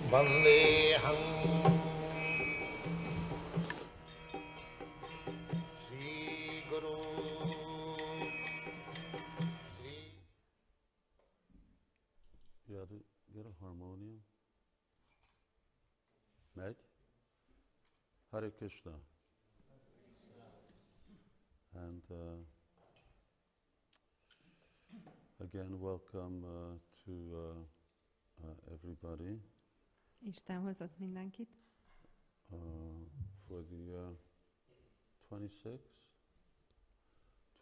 Vandeham Śrī Guru Śrī. You had to get a harmonium. Megy? Hare Krishna. And again, welcome to everybody. Isten hozott mindenkit. For the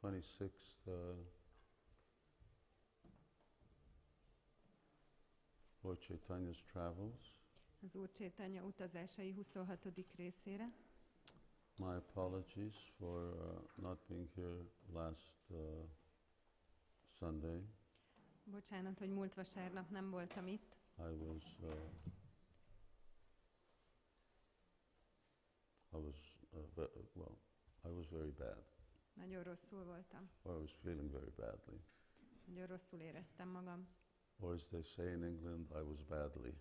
26th Lord Chaitanya's travels. Az Úr Chaitanya utazásai 26. részére. My apologies for not being here last Sunday. Bocsánat, hogy múlt vasárnap nem voltam itt. I was very bad. Nagyon rosszul voltam. Or I was feeling very badly. Nagyon rosszul éreztem magam. Or as they say in England, I was badly.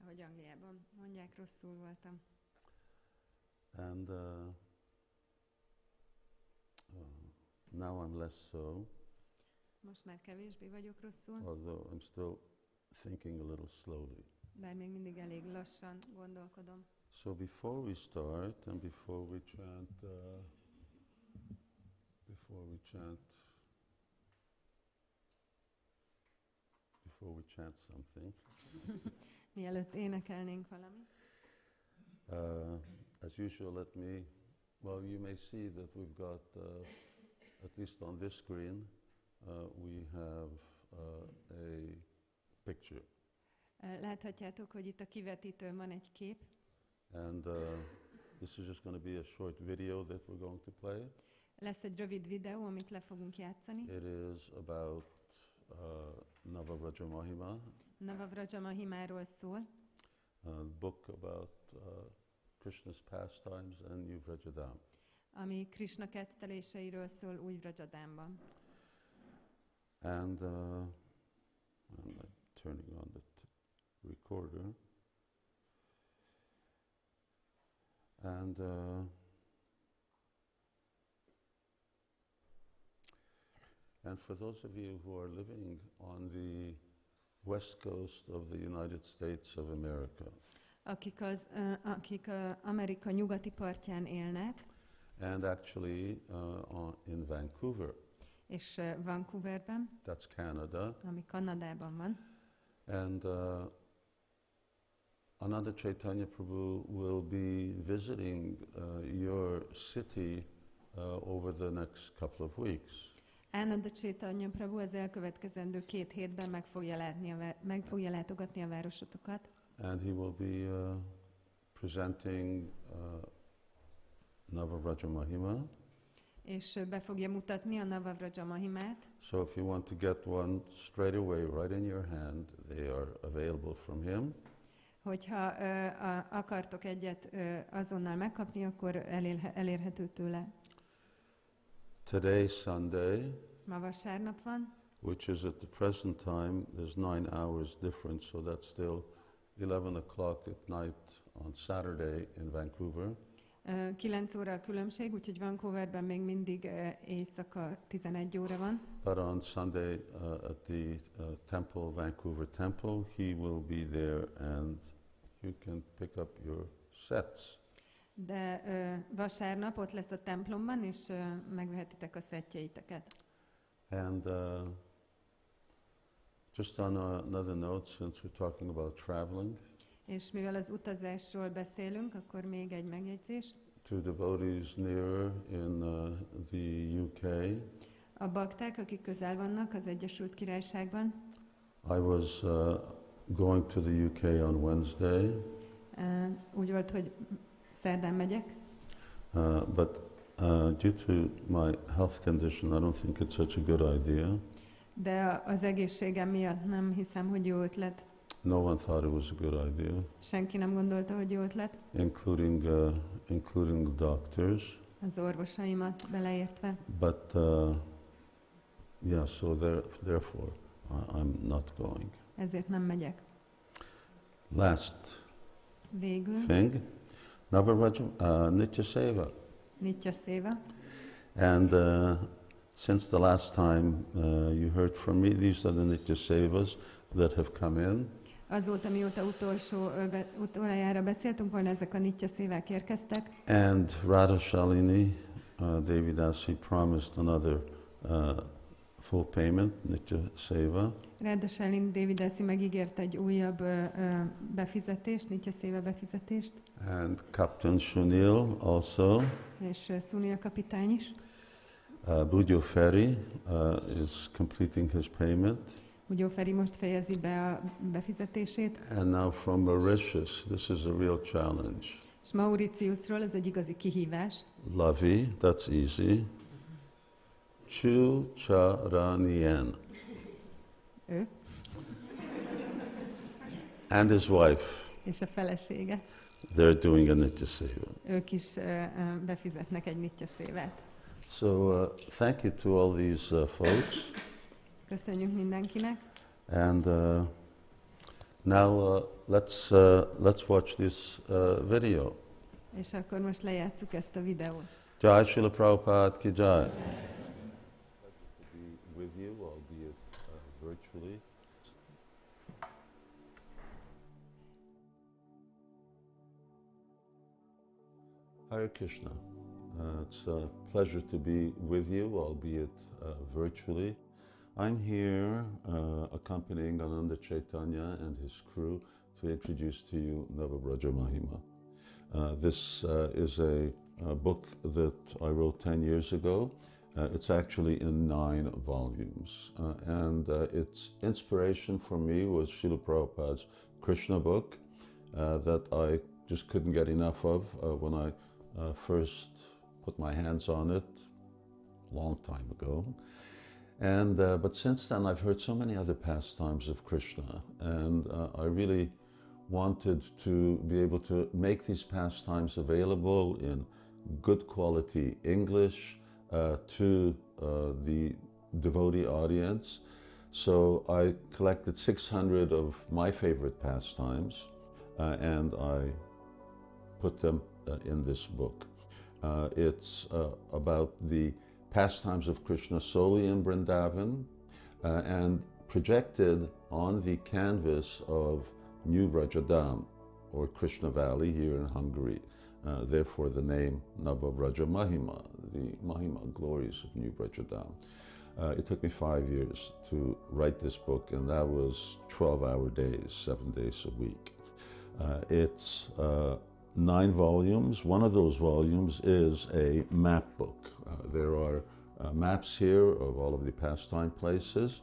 Ahogy Angliában mondják, rosszul voltam. And now I'm less so. Most már kevésbé vagyok rosszul. Although I'm still thinking a little slowly. Bár még mindig elég lassan gondolkodom. So before we start and before we chant something. Mielőtt énekelnénk valamit. As usual, you may see that we've got, at least on this screen, we have a picture. Láthatjátok, hogy itt a kivetítőn van egy kép. And this is just going to be a short video that we're going to play. Lesz egy rövid videó, amit le fogunk játszani. It is about Navavraja Mahima. Navavraja Mahimáról szól. Book about Krishna's pastimes and New Vrajadam. Ami Krishna ketteléseiről szól Új Vrajadamban. And I'm turning on the recorder. And for those of you who are living on the west coast of the United States of America, akik Amerika nyugati partján élnek, and actually in Vancouver, és Vancouverben, that's Canada, ami Kanadában van, and Ananda Chaitanya Prabhu will be visiting your city over the next couple of weeks. Ananda Chaitanya Prabhu az elkövetkezendő 2 hétben meg fogja látogatni a városotokat. And he will be presenting Navavraja Mahima. És be fogja mutatni a Navavraja Mahimát. So if you want to get one straight away, right in your hand, they are available from him. Hogyha akartok egyet azonnal megkapni, akkor elérhető tőle. Today, Sunday, ma vasárnap van, which is at the present time, there's 9 hours difference, so that's still 11 o'clock at night on Saturday in Vancouver. 9 óra a különbség, úgyhogy Vancouverben még mindig éjszaka 11 óra van. But on Sunday at the temple, Vancouver temple, he will be there and you can pick up your sets. De vasárnap ott lesz a templomban, és megvehetitek a szettjeiteket. And just on another note, since we're talking about traveling, és mivel az utazásról beszélünk, akkor még egy megjegyzés. To devotees near in the UK, a bakták, akik közel vannak az Egyesült Királyságban. I was going to the UK on Wednesday. Úgy volt, hogy szerdán megyek. But due to my health condition, I don't think it's such a good idea. De az egészségem miatt nem hiszem, hogy jó ötlet. No one thought it was a good idea. Senki nem gondolta, hogy jó ötlet. Including the doctors. Az orvosaimat beleértve. But yeah, so therefore I'm not going. Ezért nem megyek. Last Végül, thing, Navaraja Nitya Seva. Nitya Seva. And since the last time you heard from me, these are the Nitya Sevas that have come in. Azóta, mióta utoljára beszéltünk volna, ezek a Nitya Szévák érkeztek. And Radha Shalini Devidasi promised another full payment, Nitya Seva. Radha Shalini Devidasi megígért egy újabb befizetést, Nitya Széva befizetést. And Captain Sunil also. És Sunil kapitány is. Bujo Ferry is completing his payment. Bujo Ferry most fejezi be a befizetését. And now from Mauritius, this is a real challenge. És Mauritiusról ez egy igazi kihívás. Lavi, that's easy. Chu Charanien. Ő. And his wife. És a felesége. They're doing a Nitya Seva. Ők is befizetnek egy Nitya Szévát. So thank you to all these folks. Köszönjük mindenkinek. And now let's watch this video. És akkor most lejátsszuk ezt a videót. Jai Srila Prabhupada ki jai. To be with you, albeit virtually. Hare Krishna. It's a pleasure to be with you, albeit virtually. I'm here accompanying Ananda Chaitanya and his crew to introduce to you Navabraja Mahima. This is a book that I wrote 10 years ago. It's actually in 9 volumes. And its inspiration for me was Srila Prabhupada's Krishna book that I just couldn't get enough of when I first put my hands on it a long time ago. And but since then I've heard so many other pastimes of Krishna, and I really wanted to be able to make these pastimes available in good quality English to the devotee audience. So I collected 600 of my favorite pastimes and I put them in this book. It's about the pastimes of Krishna solely in Brindaven and projected on the canvas of New Vrajadam, or Krishna Valley here in Hungary. Therefore the name Navavraja Mahima, the Mahima glories of New Vrajadam. It took me 5 years to write this book, and that was 12-hour days, 7 days a week. It's 9 volumes. One of those volumes is a map book. There are maps here of all of the pastime places,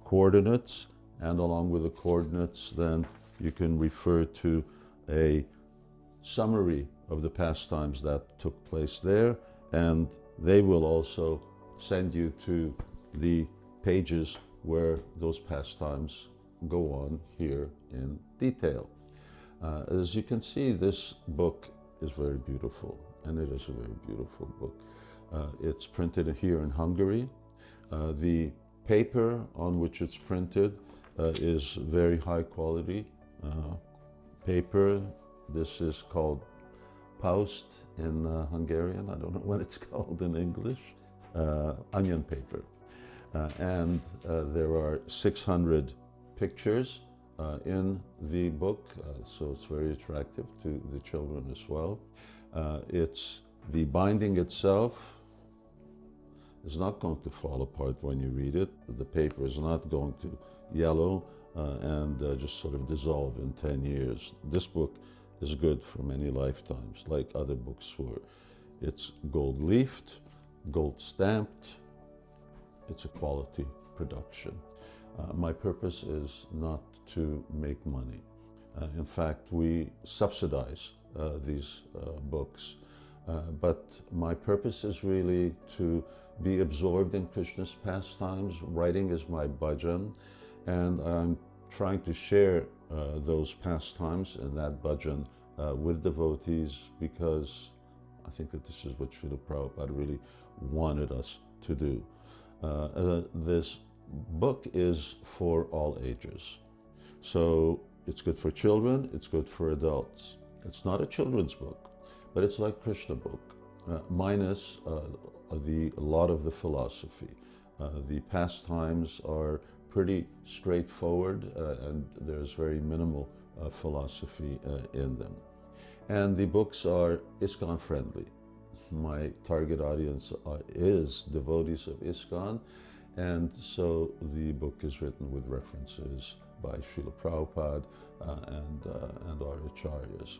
coordinates, and along with the coordinates then you can refer to a summary of the pastimes that took place there, and they will also send you to the pages where those pastimes go on here in detail. As you can see, this book is very beautiful, and it is a very beautiful book. It's printed here in Hungary. The paper on which it's printed is very high quality paper. This is called Paust in Hungarian. I don't know what it's called in English. Onion paper. And there are 600 pictures in the book, so it's very attractive to the children as well. It's the binding itself is not going to fall apart when you read it. The paper is not going to yellow and just sort of dissolve in 10 years. This book is good for many lifetimes, like other books were. It's gold leafed, gold stamped. It's a quality production. My purpose is not to make money. In fact, we subsidize these books. But my purpose is really to be absorbed in Krishna's pastimes. Writing is my bhajan, and I'm trying to share those pastimes and that bhajan with devotees, because I think that this is what Srila Prabhupada really wanted us to do. This book is for all ages. So It's good for children, it's good for adults. It's not a children's book, but it's like Krishna book, minus a lot of the philosophy. The pastimes are pretty straightforward and there's very minimal philosophy in them. And the books are ISKCON friendly. My target audience is devotees of ISKCON, and so the book is written with references by Srila Prabhupada and our acharyas.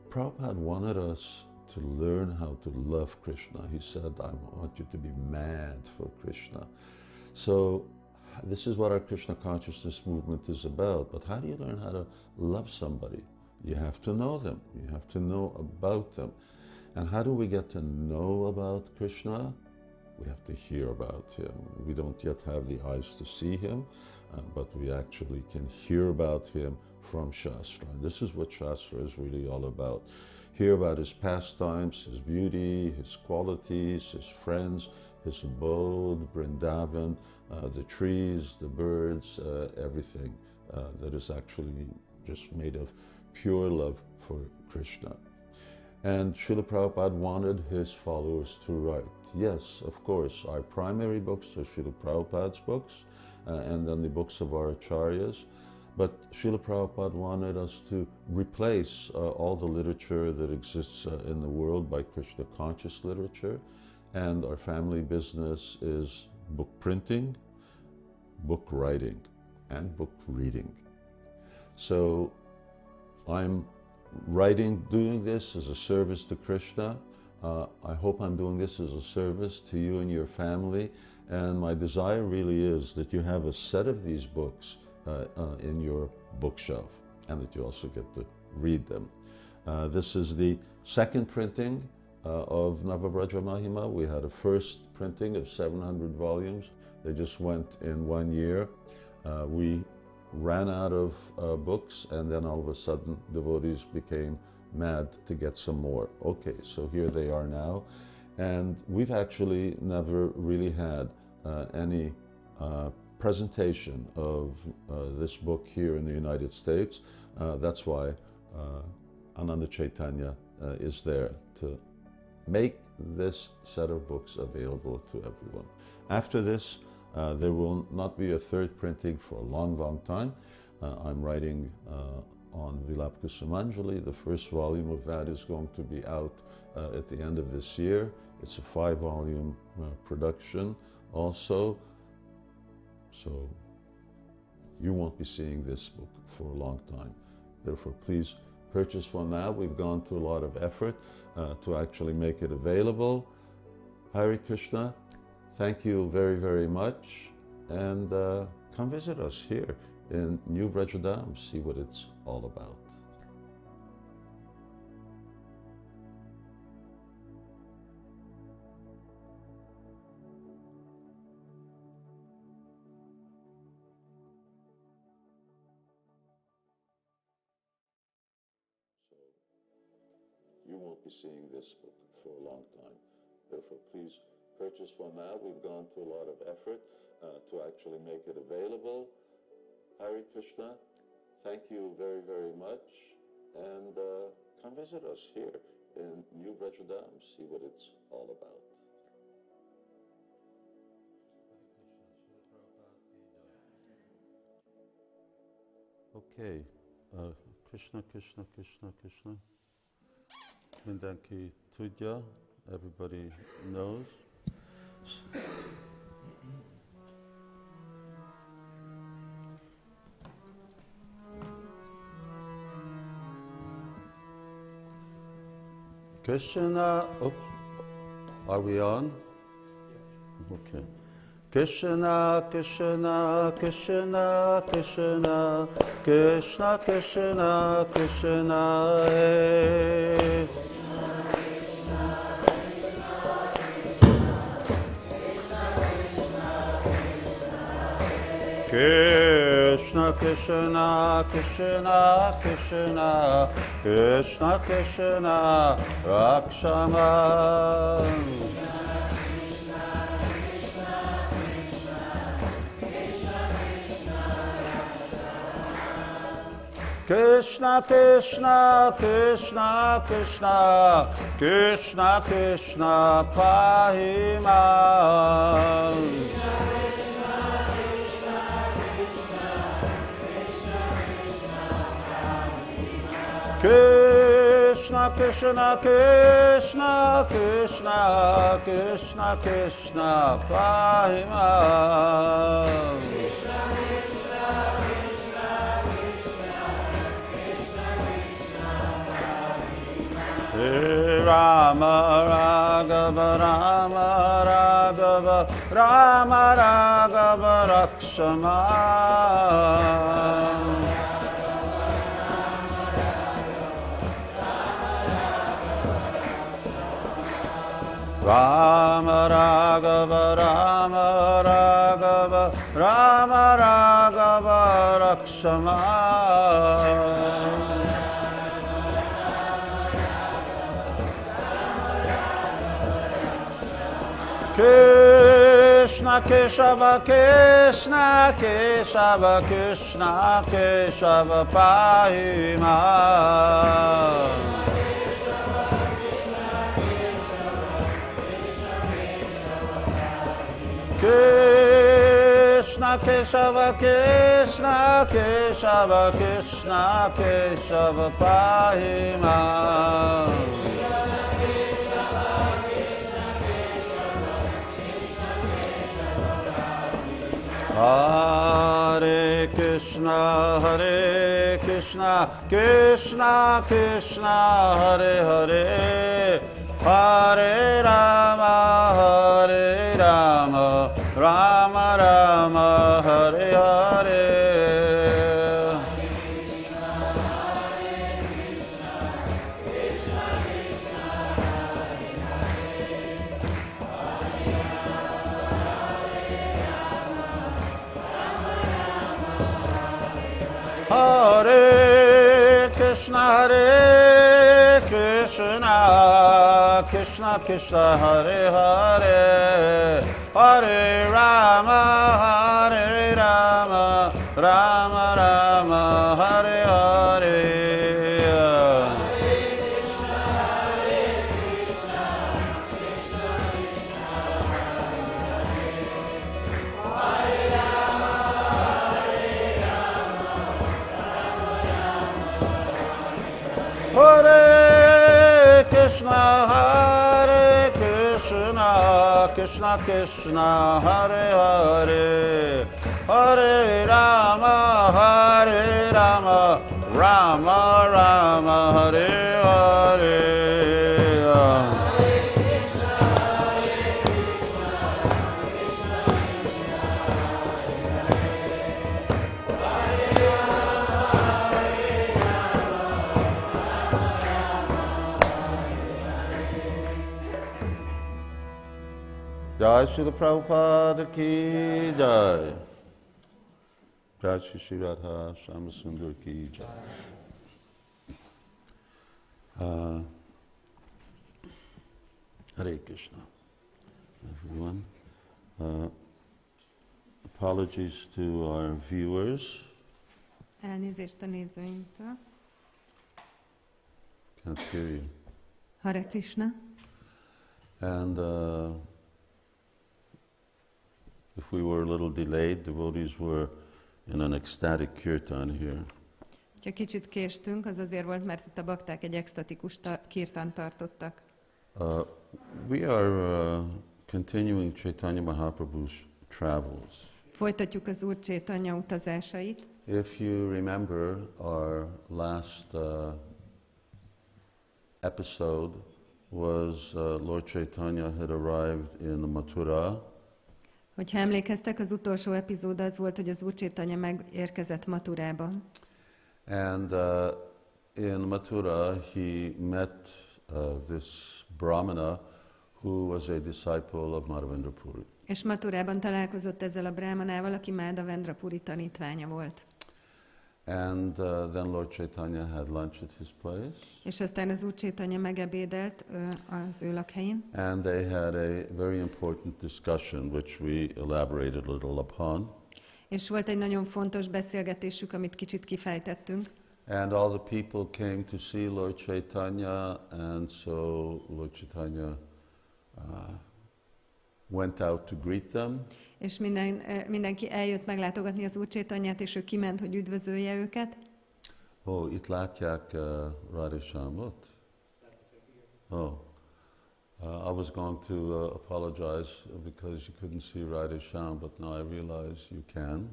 Prabhupada wanted us to learn how to love Krishna. He said, I want you to be mad for Krishna. So this is what our Krishna consciousness movement is about. But how do you learn how to love somebody? You have to know them. You have to know about them. And how do we get to know about Krishna? We have to hear about him. We don't yet have the eyes to see him, but we actually can hear about him from Shastra. And this is what Shastra is really all about. Hear about his pastimes, his beauty, his qualities, his friends, his abode, Brindaven, the trees, the birds, everything that is actually just made of pure love for Krishna. And Srila Prabhupada wanted his followers to write. Yes, of course, our primary books are Srila Prabhupada's books, and then the books of our acharyas. But Srila Prabhupada wanted us to replace all the literature that exists in the world by Krishna conscious literature. And our family business is book printing, book writing, and book reading. So I'm doing this as a service to Krishna. I hope I'm doing this as a service to you and your family. And my desire really is that you have a set of these books in your bookshelf and that you also get to read them. This is the second printing of Navabraja Mahima. We had a first printing of 700 volumes. They just went in 1 year. We ran out of books, and then all of a sudden devotees became mad to get some more. Okay, so here they are now. And we've actually never really had any presentation of this book here in the United States. That's why Ananda Chaitanya is there to make this set of books available to everyone. After this, there will not be a third printing for a long, long time. I'm writing on Vilapa Kusumanjali. The first volume of that is going to be out at the end of this year. It's a 5-volume production also. So you won't be seeing this book for a long time. Therefore, please purchase one now. We've gone to a lot of effort to actually make it available. Hare Krishna. Thank you very, very much. And come visit us here in New Brindaven, see what it's all about. You won't be seeing this book for a long time. Therefore, please purchase one now. We've gone to a lot of effort to actually make it available. Hare Krishna. Thank you very, very much. And come visit us here in New Brindaven, see what it's all about. Okay. Krishna, Krishna, Krishna, Krishna. Mindenki tudja, everybody knows. Krishna, oh, are we on? Okay. Krishna, Krishna, Krishna, Krishna, Krishna, Krishna, Krishna, hey. Krishna, Krishna, Krishna, Krishna, Krishna, Krishna, Rakshaman. Krishna Krishna Krishna Krishna Krishna Krishna pahi mam. Krishna Krishna Krishna Krishna Krishna Krishna pahi mam. Rama Raghava Rama Raghava Rama Raghava Rakshama. Rama Raghava Rama Raghava Rama Raghava Rakshama. Krishna Keshava Krishna Keshava Krishna Keshava pahi mam. Krishna Keshava Krishna Keshava Krishna Keshava pahi mam. Hare Krishna Krishna Krishna Hare Hare Hare Rama Rama Rama Hare Hare. Hare Krishna Krishna Krishna Hare Hare Hare Rama Rama Rama Hare Hare. Hare Krishna Krishna Krishna Hare Hare Hare Rama Rama Rama Hare Hare. Jai Srila Prabhupada ki jai. Jai Shri Radha Shyama ki jai. Hare Krishna, everyone. Apologies to our viewers. Elnézést a nézőinktől. Can't hear you. Hare Krishna. And if we were a little delayed, devotees were in an ecstatic kirtan here. Ha kicsit késtünk, az azért volt, mert itt a bakták egy extatikus kirtan tartottak. We are continuing Chaitanya Mahaprabhu's travels. Folytatjuk az Úr Chaitanya utazásait. If you remember, our last episode was Lord Chaitanya had arrived in Mathura. Hogyha emlékeztek, az utolsó epizód az volt, hogy az Úr Chaitanya megérkezett Mathurába. And in Mathura he met this Brahmana who was a disciple of Madhavendra Puri. És Mathurában találkozott ezzel a brahmanával, aki Madhavendra Puri tanítványa volt. And then Lord Chaitanya had lunch at his place. És aztán az Úr Chaitanya megebédelt az ő lakhelyén. And they had a very important discussion which we elaborated a little upon. És volt egy nagyon fontos beszélgetésük, amit kicsit kifejtettünk. And all the people came to see Lord Chaitanya, and so Lord Chaitanya went out to greet them. És mindenki eljött meglátogatni az Úr Chaitanyát, és ő kiment, hogy üdvözölje őket. Oh, itt látják Radha Shyamot? Oh. I was going to apologize because you couldn't see Radha Shyam, but now I realize you can.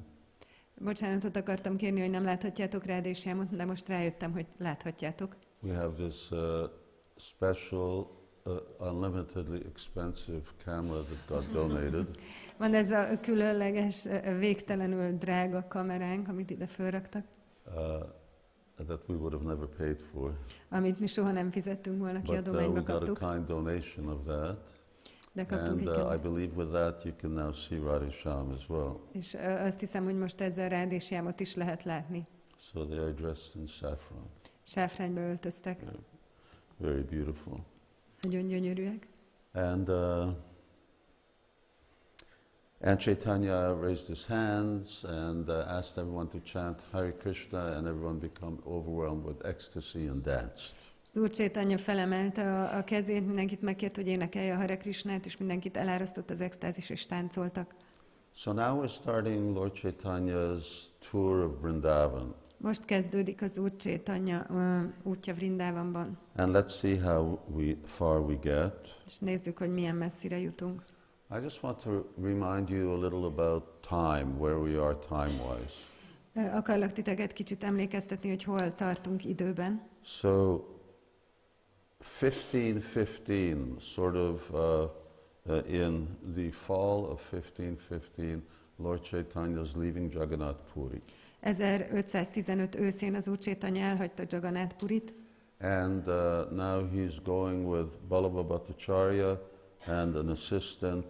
Bocsánatot akartam kérni, hogy nem láthatjátok Radha Shyamot, de most rájöttem, hogy láthatjátok. We have this special, unlimitedly expensive camera that got donated. Van ez a különleges, végtelenül drága kameránk, amit ide fölraktak. That we would have never paid for. Amit mi soha nem fizettünk volna ki, adományba kaptuk. We got a kind donation of that. De kaptunk and I believe with that you can now see Radha Shyam as well. És azt hiszem, hogy most ezzel Radha Shyamot is lehet látni. So they are dressed in saffron. Sáfrányba öltöztek. Very beautiful. Nagyon gyönyörűek. And Chaitanya raised his hands and asked everyone to chant Hare Krishna, and everyone became overwhelmed with ecstasy and danced. Az Úr Chaitanya felemelte a kezét, mindenkit megkért, hogy énekelje a Hare Krishnát, és mindenkit elárasztott az extázis, és táncoltak. So now we're starting Lord Chaitanya's tour of Brindaven. Most kezdődik az Úr Chaitanya útja Vrindavanban. And let's see how far we get. És nézzük, hogy milyen messzire jutunk. I just want to remind you a little about time, where we are time-wise. Akarlak titeket kicsit emlékeztetni, hogy hol tartunk időben. So, 1515, sort of in the fall of 1515, Lord Chaitanya is leaving Jagannath Puri. 1515 őszén az Úr Chaitanya elhagyta Jagannath Purit. And now he's going with Balabhabhatacharya and an assistant,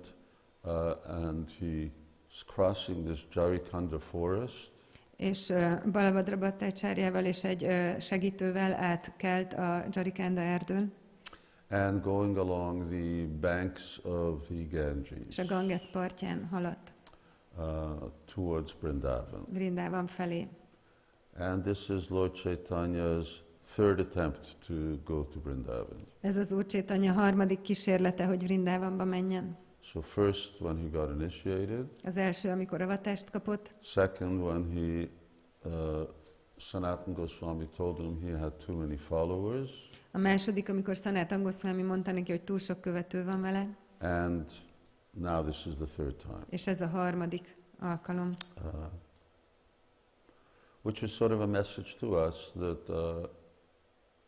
and he's crossing this Jarikanda forest. És Balabhadrabhatacsáryával és egy segítővel átkelt a Jarikanda erdőn. And going along the banks of the Ganges. És a Ganges partján haladt. Towards Brindaven. Brindavan felé. And this is Lord Chaitanya's third attempt to go to Brindaven. Ez az Úr Chaitanya harmadik kísérlete, hogy Brindavanba menjen. So first when he got initiated. Az első, amikor avatást kapott. Second when he Sanatana Goswami told him he had too many followers. A második, amikor Sanatana Goswami mondta neki, hogy túl sok követő van vele. And now this is the third time. És ez a harmadik alkalom. Which is sort of a message to us that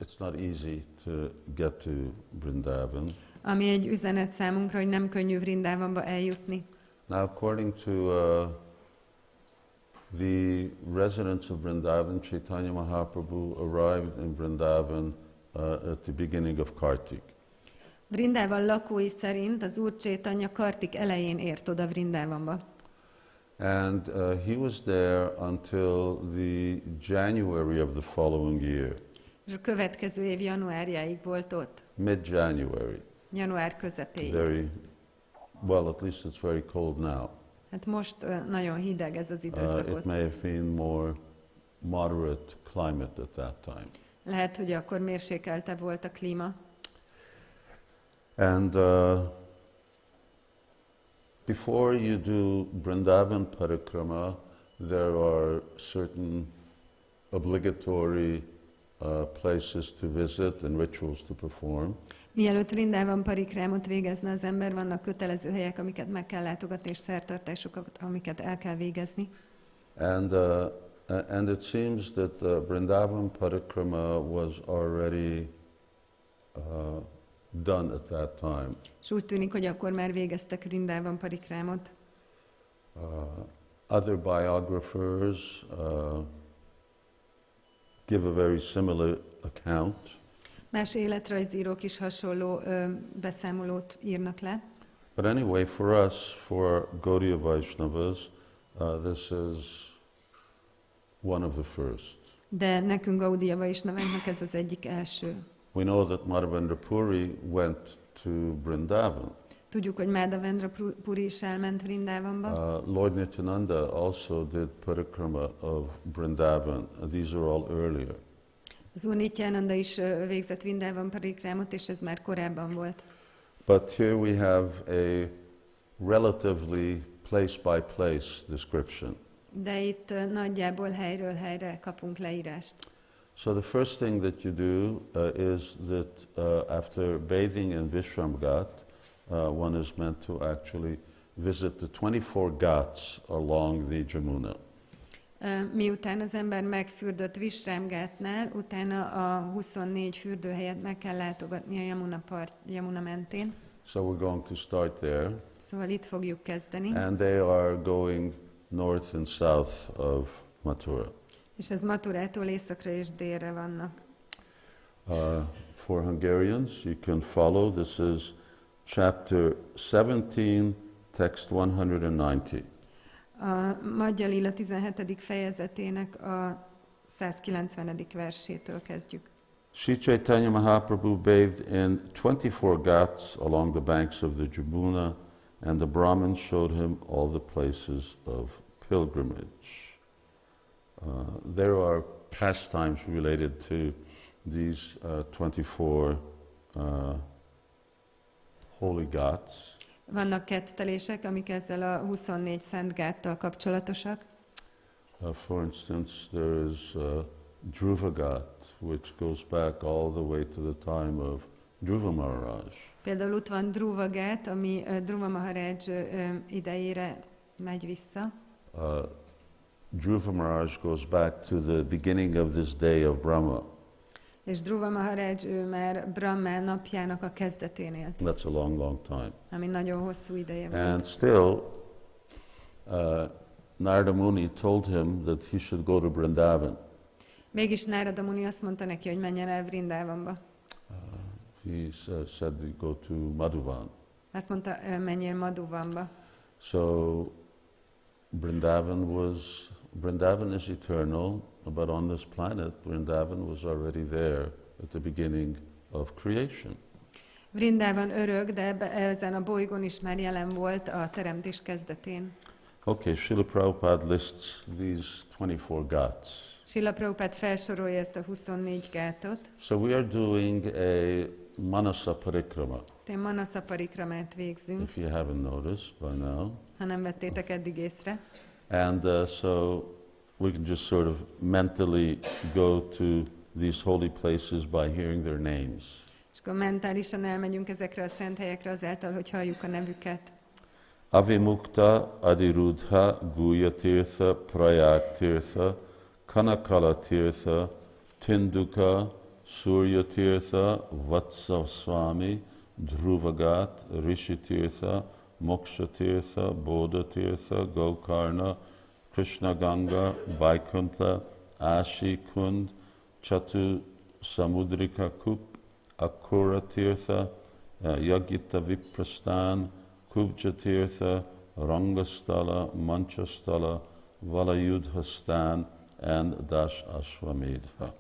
it's not easy to get to Brindaven. Ami egy üzenet számunkra, hogy nem könnyű Vrindavanba eljutni. Now, according to the residents of Brindavan, Chaitanya Mahaprabhu arrived in Brindavan at the beginning of Kartik. Brindavan lakói szerint az Úr Chaitanya Kartik elején ért oda Vrindavanba. And he was there until the January of the following year. És a következő év januárjáig volt ott. Mid-January. Január közepéig. Very well, at least it's very cold now. Hát most nagyon hideg ez az időszakot. It may have been more moderate climate at that time. Lehet, hogy akkor mérsékeltebb volt a klíma. And before you do Brindavan parikrama, there are certain obligatory places to visit and rituals to perform. Mielőtt Vrindavan parikrámot végezne az ember, vannak kötelező helyek, amiket meg kell látogatni, és szertartásokat, amiket el kell végezni. And it seems that Brindavan parikrama was already done at that time. És úgy tűnik, hogy akkor már végeztek Vrindavan parikrámot. Other biographers give a very similar account. Más életrajzírók is hasonló beszámolót írnak le. But anyway, for us, for Gaudiya Vaishnavas, this is one of the first. De nekünk Gaudiya Vaishnavaknak ez az egyik első. We know that Madhavendra Puri went to Brindavan. Tudjuk, hogy Madhavendra Puri is elment Vrindavanba. Lord Nityananda also did parikrama of Brindavan. These are all earlier. Az Úr Nityananda is végzett Vrindavan parikrámot, és ez már korábban volt. But here we have a relatively place-by-place description. De itt nagyjából helyről helyre kapunk leírást. So the first thing that you do is that after bathing in Vishramghat, one is meant to actually visit the 24 ghats along the Jamuna. Miután az ember megfürdött Vishramghatnál, utána a 24 fürdőhelyet meg kell látogatni a Jamuna mentén. So we're going to start there. Szóval itt fogjuk kezdeni. And they are going north and south of Mathura. És ez Mathurától északra és délre vannak. For Hungarians, you can follow. This is chapter 17, text 190. A Madhya Lila 17. fejezetének a 190. versétől kezdjük. Śrī Caitanya Mahaprabhu bathed in 24 ghats along the banks of the Jamuna, and the Brahmin showed him all the places of pilgrimage. There are pastimes related to these 24 holy ghats. Vannak kettelések, amik ezzel a 24 szent gáttal kapcsolatosak. For instance, there is Dhruva Ghat, which goes back all the way to the time of Dhruva Maharaj. Például ott van Dhruva Ghat, ami Dhruva Maharaj idejére megy vissza. Dhruva Maharaj goes back to the beginning of this day of Brahma. És Dhruva Maharaj ő már Brahma napjának a kezdetén élt. That's a long, long time. Ami nagyon hosszú ideje volt. And still, Narada Muni told him that he should go to Brindaven. Mégis Narada Muni azt mondta neki, hogy menjen el Vrindavanba. He said to go to Madhya. Azt mondta, menjél Madhuvanba. So Brindaven is eternal, but on this planet, Brindaven was already there at the beginning of creation. Vrindavan örök, de ezen a bolygón is már jelen volt a teremtés kezdetén. Okay, Srila Prabhupada lists these 24 ghats. Srila Prabhupada felsorolja ezt a 24 gátot. So we are doing a Manasa Parikrama. Manasa Parikramát végzünk, If you haven't noticed by now. ha nem vettétek eddig észre. And so we can just sort of mentally go to these holy places by hearing their names. És akkor mentálisan elmegyünk ezekre a szent helyekre azáltal, hogy halljuk a nevüket. Avimukta, Adirudha, Guya Tirtha, Prayag Tirtha, Kanakala Tirtha, Tinduka, Surya Tirtha, Vatsa Swami, Dhruvagat, Rishi Tirtha, Moksha Tirtha, Bodha Tirtha, Gokarna, Krishna Ganga, Vaikuntha, Ashi Kund, Chatu Samudrika Kup, Akura Tirtha, Yagita Viprastan, Kubja Tirtha, Rangastala, Manchastala, Valayudhastan, and Dash Ashwamedha.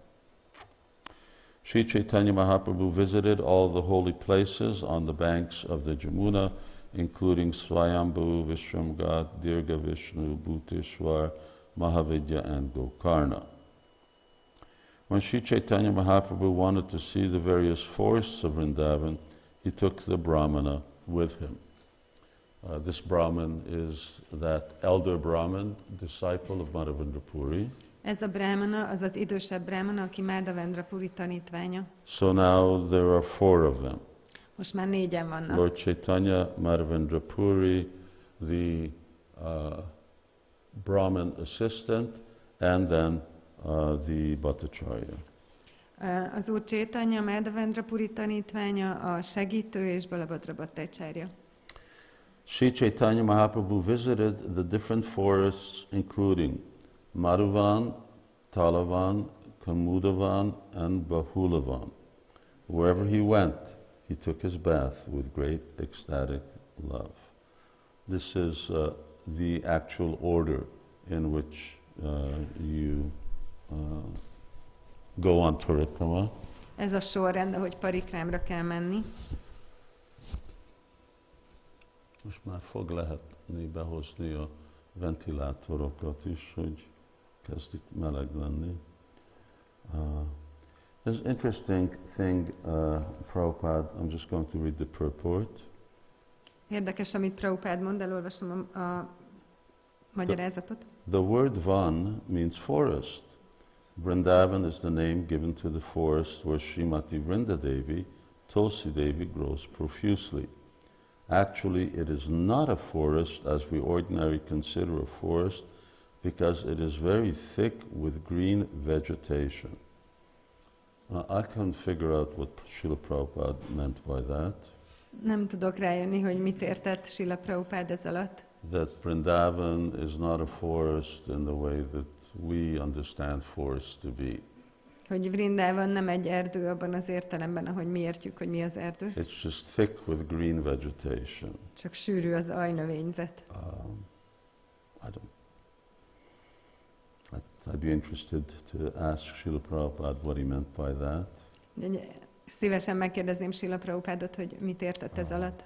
Śrī Caitanya Mahaprabhu visited all the holy places on the banks of the Jamuna, including Swayambhu, Vishramghat, Dirgha Vishnu, Bhuteshwar, Mahavidya, and Gokarna. When Śrī Caitanya Mahaprabhu wanted to see the various forests of Vrindavan, he took the Brahmana with him. This Brahman is that elder Brahman, disciple of Madhavendra Puri. Ez a brahmana, az az idősebb brahmana, aki Madhavendra Puri tanítványa. So now there are 4 of them. Most már 4-en vannak. Lord Chaitanya, Madhavendra Puri, the Brahman assistant, and then the Bhattacharya. Az Úr Chaitanya, Madhavendra Puri tanítványa, a segítő és Balabhadra Bhattacharya. Śrī Caitanya Mahaprabhu visited the different forests, including Madhuvan, Talavan, Kamudavan, and Bahulavan. Wherever he went, he took his bath with great ecstatic love. This is the actual order in which you go on parikrama. Ez a sorrend, ahogy parikrámra kell menni. Most már fog lehetni behozni a ventilátorokat is, hogy kezd itt meleg lenni. There's an interesting thing, Prabhupada, I'm just going to read the purport. Érdekes, amit Prabhupád mond, elolvasom a magyarázatot. The word van means forest. Brindavan is the name given to the forest where Srimati Vṛndādevi, Tulsi Devi, grows profusely. Actually, it is not a forest as we ordinarily consider a forest because it is very thick with green vegetation. I can't figure out what Srila Prabhupada meant by that. Nem tudok rájönni, hogy mit értett Srila Prabhupád ez alatt. That Brindavan is not a forest in the way that we understand forests to be. Hogy Vrindavan nem egy erdő abban az értelemben, ahogy mi értjük, hogy mi az erdő. It's just thick with green vegetation. Csak sűrű az ajnövényzet. I'd be interested to ask Srila Prabhupada what he meant by that. Szívesen megkérdezném Srila Prabhupádot, hogy mit értett ez alatt.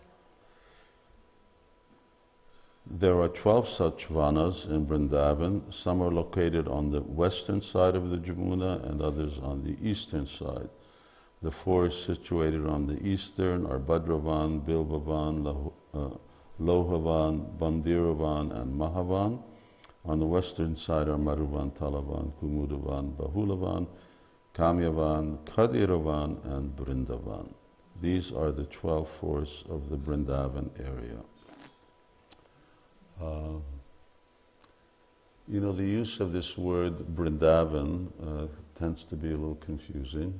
There are 12 such vanas in Brindavan. Some are located on the western side of the Jamuna and others on the eastern side. The forests situated on the eastern are Bhadravan, Bilbavan, Lohavan, Bandiravan, and Mahavan. On the western side are Madhuvan, Talavan, Kumudavan, Bahulavan, Kamyavan, Kadiravan, and Brindavan. These are the 12 forests of the Brindavan area. You know, the use of this word Brindavan tends to be a little confusing.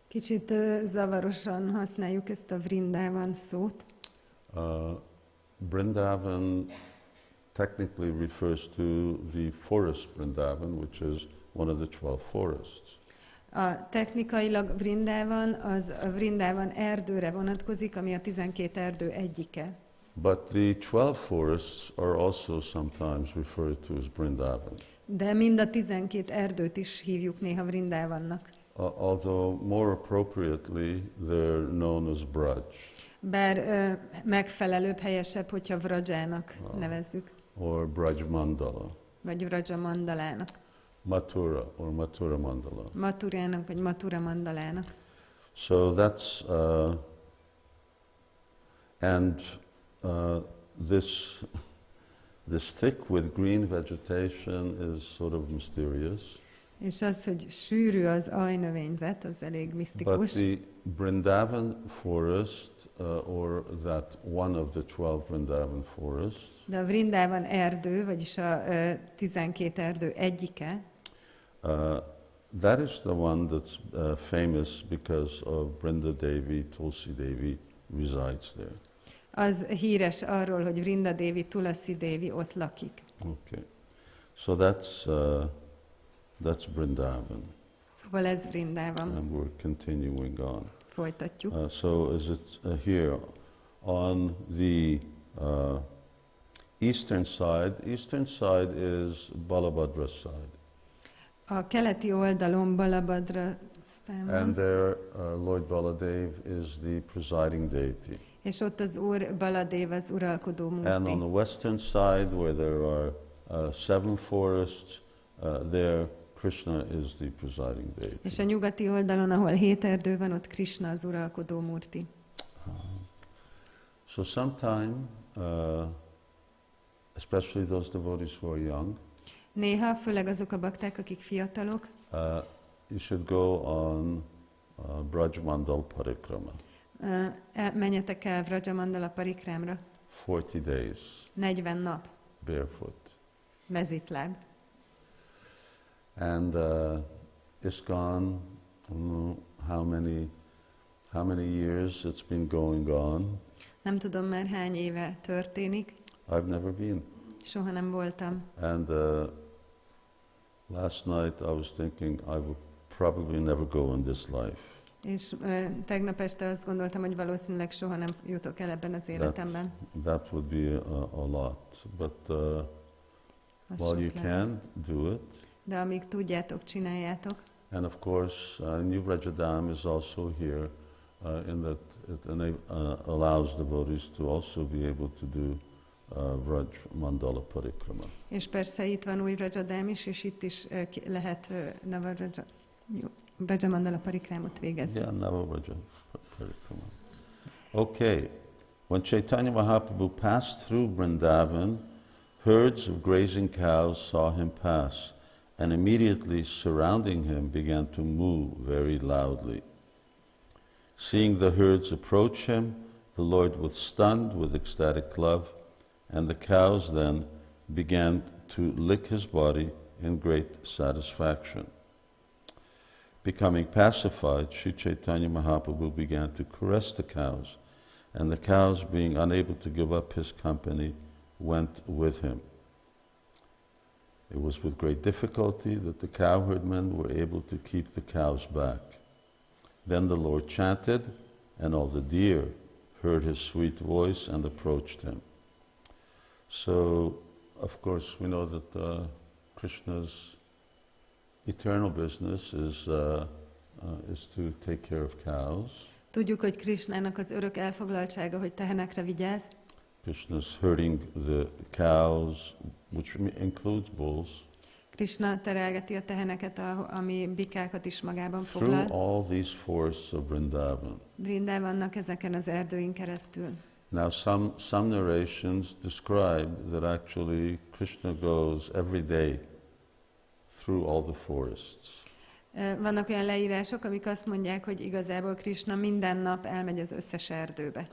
Kicsit zavarosan használjuk ezt a Vrindavan szót. Brindavan technically refers to the forest Brindavan, which is one of the 12 forests. Technikailag Vrindavan az a Vrindavan erdőre vonatkozik, ami a 12 erdő egyike. But the 12 forests are also sometimes referred to as Brindavan. De mind a 12 erdőt is hívjuk néha Vrindavannak. Although more appropriately they're known as Braj. Bár megfelelőbb, helyesebb, hogyha Vrajának nevezzük. Or Braj Mandala. Vagy Vraja Mandalának. Mathura or Mathura Mandala. Maturának vagy Mathura Mandalának. So that's this thick with green vegetation is sort of mysterious. És az, hogy sűrű az ajnövényzet, az elég misztikus. But the Brindavan forest, or that one of the 12 Brindavan forests, de a Vrindavan erdő, vagyis a 12 erdő egyike, that is the one that's famous because of Brindadevi, Tulsi Devi resides there. Az híres arról, hogy Vrindadevi, Tulsi Devi ott lakik. Okay, so that's Brindavan. Szóval ez Vrindavan. And we're continuing on. Folytatjuk. So is it here on the eastern side is Balabhadra side. A keleti oldalon Balabhadra szám van. And there Lord Baladev is the presiding deity. És ott az Úr Baladev az uralkodó And murti. on the western side where there are 7 forests, there Krishna is the presiding deity. És a nyugati oldalon, ahol 7 erdő van, ott Krishna az uralkodó murti. So sometime, especially those devotees who are young, Néha, főleg azok a bakták, akik fiatalok, you should go on Braj Mandal Parikrama. menjetek el Vraja Mandala Parikrámra. 40 days. 40 nap. Barefoot. Mezitláb. And ISKCON, I don't know how many years it's been going on. Nem tudom már hány éve történik. I've never been. Soha nem voltam. And last night I was thinking I will probably never go in this life. És tegnap este azt gondoltam, hogy valószínűleg soha nem jutok el ebben az életemben. That would be a lot. But while you can, do it. De amíg tudjátok, csináljátok. And of course, New Vrajadam is also here in that it allows devotees to also be able to do Vraj Mandala Parikrama. És persze itt van új Vrajadám is, és itt is lehet Jó, Brajamandala parikrámot végez. Yeah, Navavraja Parikrama. Okay. When Chaitanya Mahaprabhu passed through Vṛndāvana, herds of grazing cows saw him pass, and immediately surrounding him began to moo very loudly. Seeing the herds approach him, the Lord was stunned with ecstatic love, and the cows then began to lick his body in great satisfaction. Becoming pacified, Śrī Caitanya Mahaprabhu began to caress the cows, and the cows, being unable to give up his company, went with him. It was with great difficulty that the cowherdmen were able to keep the cows back. Then the Lord chanted, and all the deer heard his sweet voice and approached him. So, of course, we know that Krishna's eternal business is to take care of cows. Tudjuk, hogy Krishnának az örök elfoglaltsága, hogy tehenekre vigyáz. Krishna's herding the cows, which includes bulls. Krishna terelgeti a teheneket, ami bikákat is magában Through foglal. all these forests of Brindaven. Brindavannak ezeken az erdőin keresztül. Now some narrations describe that actually Krishna goes every day through all the forests. Vannak olyan leírások, amik azt mondják, hogy igazából Krishna minden nap elmegy az összes erdőbe.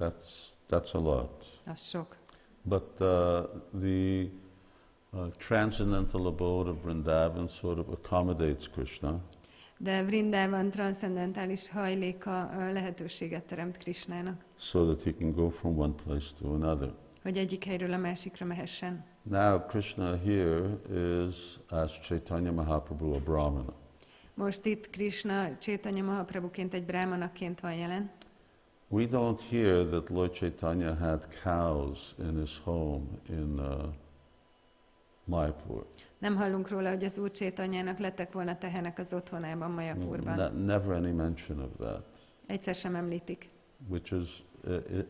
That's a lot. Az sok. But the transcendental abode of Vrindavan sort of accommodates Krishna. De Vrindavan transzcendentális hajléka lehetőséget teremt Krishnának. So that he can go from one place to another. Hogy egyik helyről a másikra mehessen. Now Krishna here is as Chaitanya Mahaprabhu, a Brahmana. Most itt Krishna Chaitanya Mahaprabhuként egy brahmanaként van jelen. We don't hear that Lord Chaitanya had cows in his home in Mayapur. Nem hallunk róla, hogy az Úr Chaitanyának lettek volna tehenek az otthonában, Mayapurban. Never any mention of that. Egyszer sem említik. Which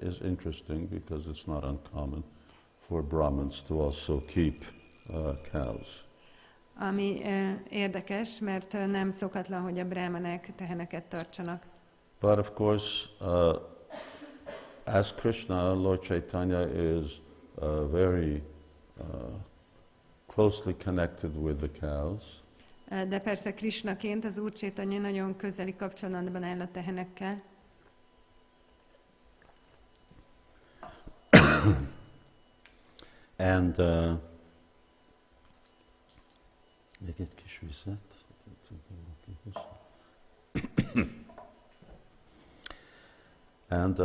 is interesting because it's not uncommon for Brahmins to also keep cows. Ami érdekes, mert nem szokatlan, hogy a brahmanek teheneket tartsanak. But of course, as Krishna, Lord Chaitanya is very closely connected with the cows. De persze Krishnaként az Úr Chaitanya nagyon közeli kapcsolatban áll a tehenekkel. And még egy kis vizet. And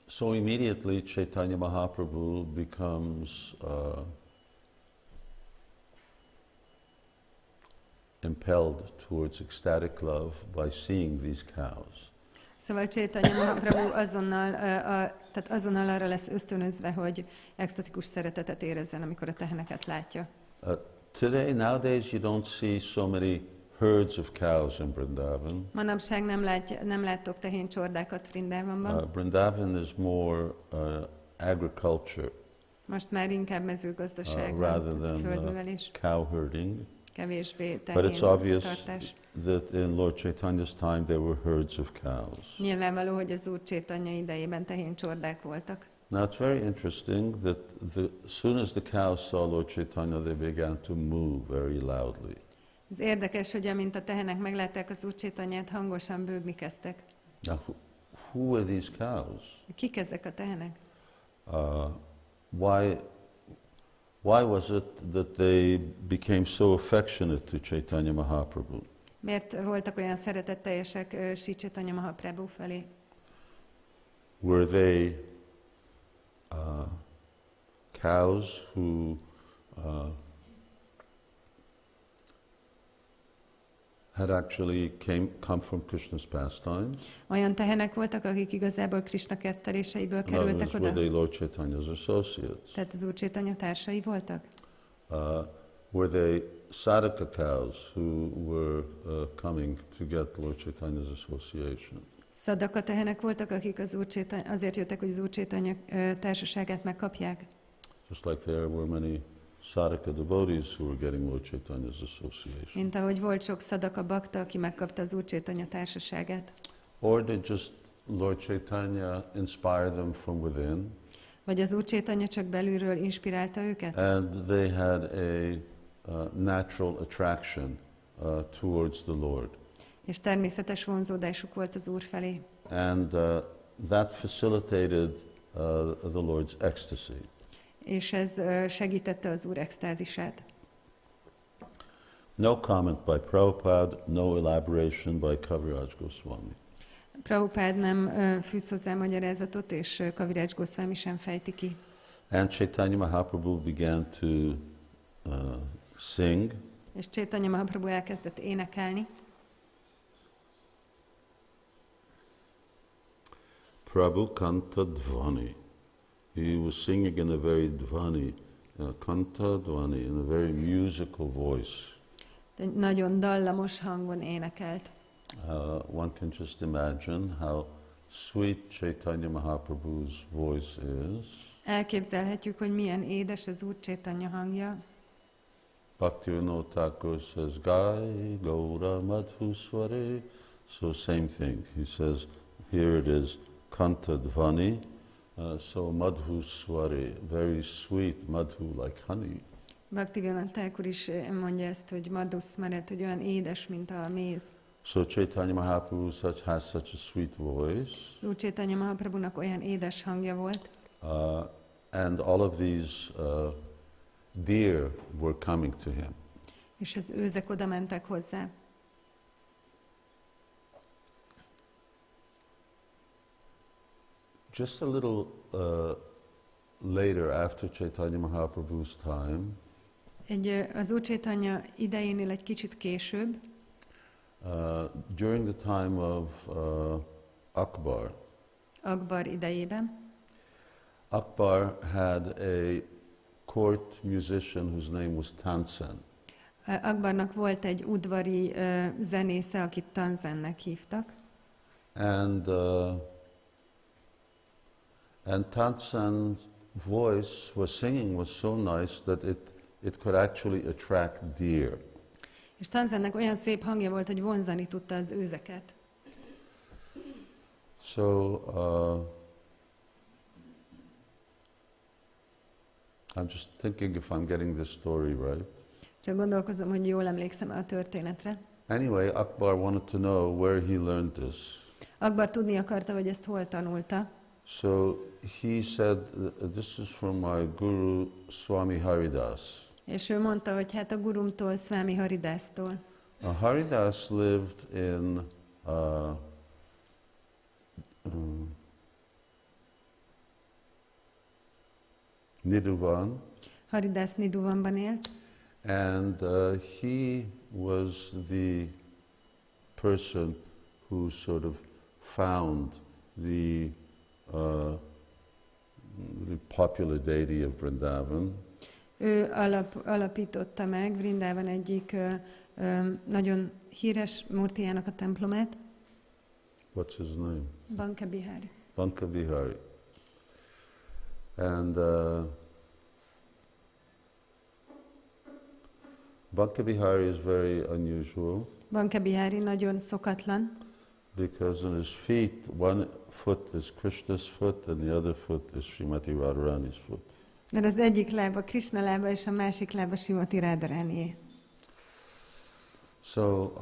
so immediately Chaitanya Mahaprabhu becomes impelled towards ecstatic love by seeing these cows. Szóval Chaitanya Mahaprabhu azonnal arra lesz ösztönözve, hogy extatikus szeretetet érezzen, amikor a teheneket látja. Nowadays you don't see so many herds of cows in Brindaven. Manapság nem láttok tehéncsordákat Vrindavanban. Brindaven is more agriculture Most már inkább mezőgazdaság, rather than földművelés, cow herding. Kevésbé But it's obvious tehéntartás. that in Lord Chaitanya's time there were herds of cows. Nyilvánvaló, hogy az Úr Chaitanya idejében tehéncsordák voltak. Now it's very interesting that as soon as the cows saw Lord Chaitanya, they began to moo very loudly. Ez érdekes, hogy amint a tehenek meglátták az Úr Chaitanyát, hangosan bőgni kezdtek. Now, who are these cows? Kik ezek a tehenek? Why was it that they became so affectionate to Chaitanya Mahaprabhu? Miért voltak olyan szeretetteljesek Śrī Caitanya Mahaprabhu felé? Were they cows who had actually come from Krishna's pastimes? Olyan tehenek voltak, akik igazából Krishna ketteléseiből kerültek oda? Were they Lord Chaitanya's associates? Tehát az Úr Chaitanya társai voltak? Were they sadhaka cows who were coming to get Lord Chaitanya's association? Szadaka tehenek voltak, akik az Úr Chaitanya, azért jöttek, hogy az Úr Chaitanya társaságát megkapják? Just like there were many sadhaka devotees who were getting Lord Chaitanya's association. Mint ahogy volt sok szadaka bakta, aki megkapta az Úr Chaitanya társaságát. Or did just Lord Chaitanya inspire them from within? Vagy az Úr Chaitanya csak belülről inspirálta őket? And they had a natural attraction towards the Lord. És természetes vonzódásuk volt az Úr felé. And that facilitated the Lord's ecstasy. És ez segítette az Úr extázisát. No comment by Prabhupada, no elaboration by Kaviraj Goswami. Prabhupád nem fűz hozzá magyarázatot, és Kaviraj Goswami sem fejti ki. And Chaitanya Mahaprabhu began to sing. És Chaitanya Mahaprabhu elkezdett énekelni. Prabhu Kanta Dvani. He was singing in a very Dvani, Kanta Dvani, in a very musical voice. De nagyon dallamos hangon énekelt. One can just imagine how sweet Chaitanya Mahaprabhu's voice is. Elképzelhetjük, hogy milyen édes az Úr Chaitanya hangja. Bhaktivinoda Thakur says, Gai Gaura Madhusware. So same thing. He says, here it is, Kanta Dvani. So Madhusware, very sweet, madhu like honey. Bhaktivinoda Thakur is mondja ezt, hogy madhusmaret, hogy olyan édes, mint a méz. So Chaitanya Mahaprabhu has such a sweet voice. Úr Chaitanya Mahaprabhunak olyan édes hangja volt. And all of these deer were coming to him. És az őzek oda mentek hozzá. Just a little later, after Chaitanya Mahaprabhu's time, Az Úr Chaitanya idejénél egy kicsit később, during the time of Akbar, Akbar idejében, Akbar had a court musician whose name was Tansen. Akbarnak volt egy udvari zenésze, akit Tansennek hívtak. And Tansen's voice was singing was so nice that it could actually attract deer. És Tansennek olyan szép hangja volt, hogy vonzani tudta az őzeket. So I'm just thinking if I'm getting this story right. Csak gondolkozom, hogy jól emlékszem a történetre. Anyway, Akbar wanted to know where he learned this. Akbar tudni akarta, hogy ezt hol tanulta. So he said, this is from my guru Swami Haridas. És ő mondta, hogy hát a gurumtól, Swami Haridástól. Haridas lived in Nidhuvan. Haridas Nidhuvanban élt. And he was the person who sort of found the popular deity of Brindaven. Ő alapította meg Vṛndāvana egyik nagyon híres murtiának a templomát. What's his name? Banka Bihari. Banka Bihari. And Banka Bihari is very unusual. Banka Bihari nagyon szokatlan. Because on his feet, one foot is Krishna's foot and the other foot is Srimati Radharani's foot. Mert az egyik lába Krishna lába, és a másik lába Srimati Radharanié. So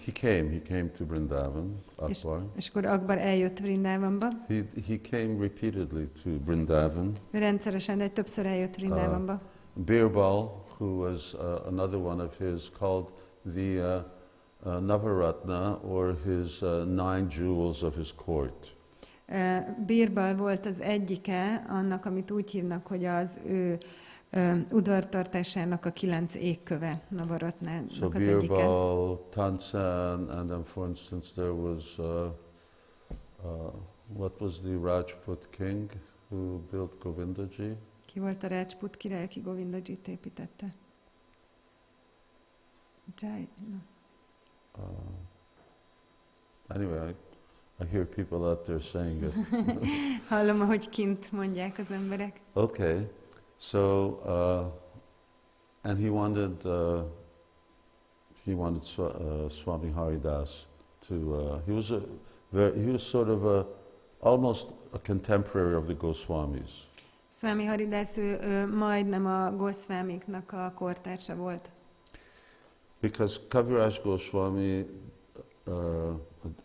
he came to Brindaven, Akbar. És akkor Akbar eljött Vrindavanba. He came repeatedly to Brindaven. Rendszeresen, de többször eljött Vrindavanba. Birbal, who was another one of his, called the Navaratna, or his 9 jewels of his court. Birbal volt az egyike annak, amit úgy hívnak, hogy az ő udvartartásának a 9 égköve, Navaratnának So az egyike. Birbal, Tansen, and then for instance there was, what was the Rajput king who built Govindaji? Ki volt a Rajput király, aki Govindajit építette? Anyway, I hear people out there saying it. Hallom, ahogy kint mondják az emberek. Okay, so and he wanted Swami Haridas to. He was sort of almost a contemporary of the Goswamis. Swami Haridas ő majdnem a Goswamiknak a kortársa volt. Because Kaviraj Goswami,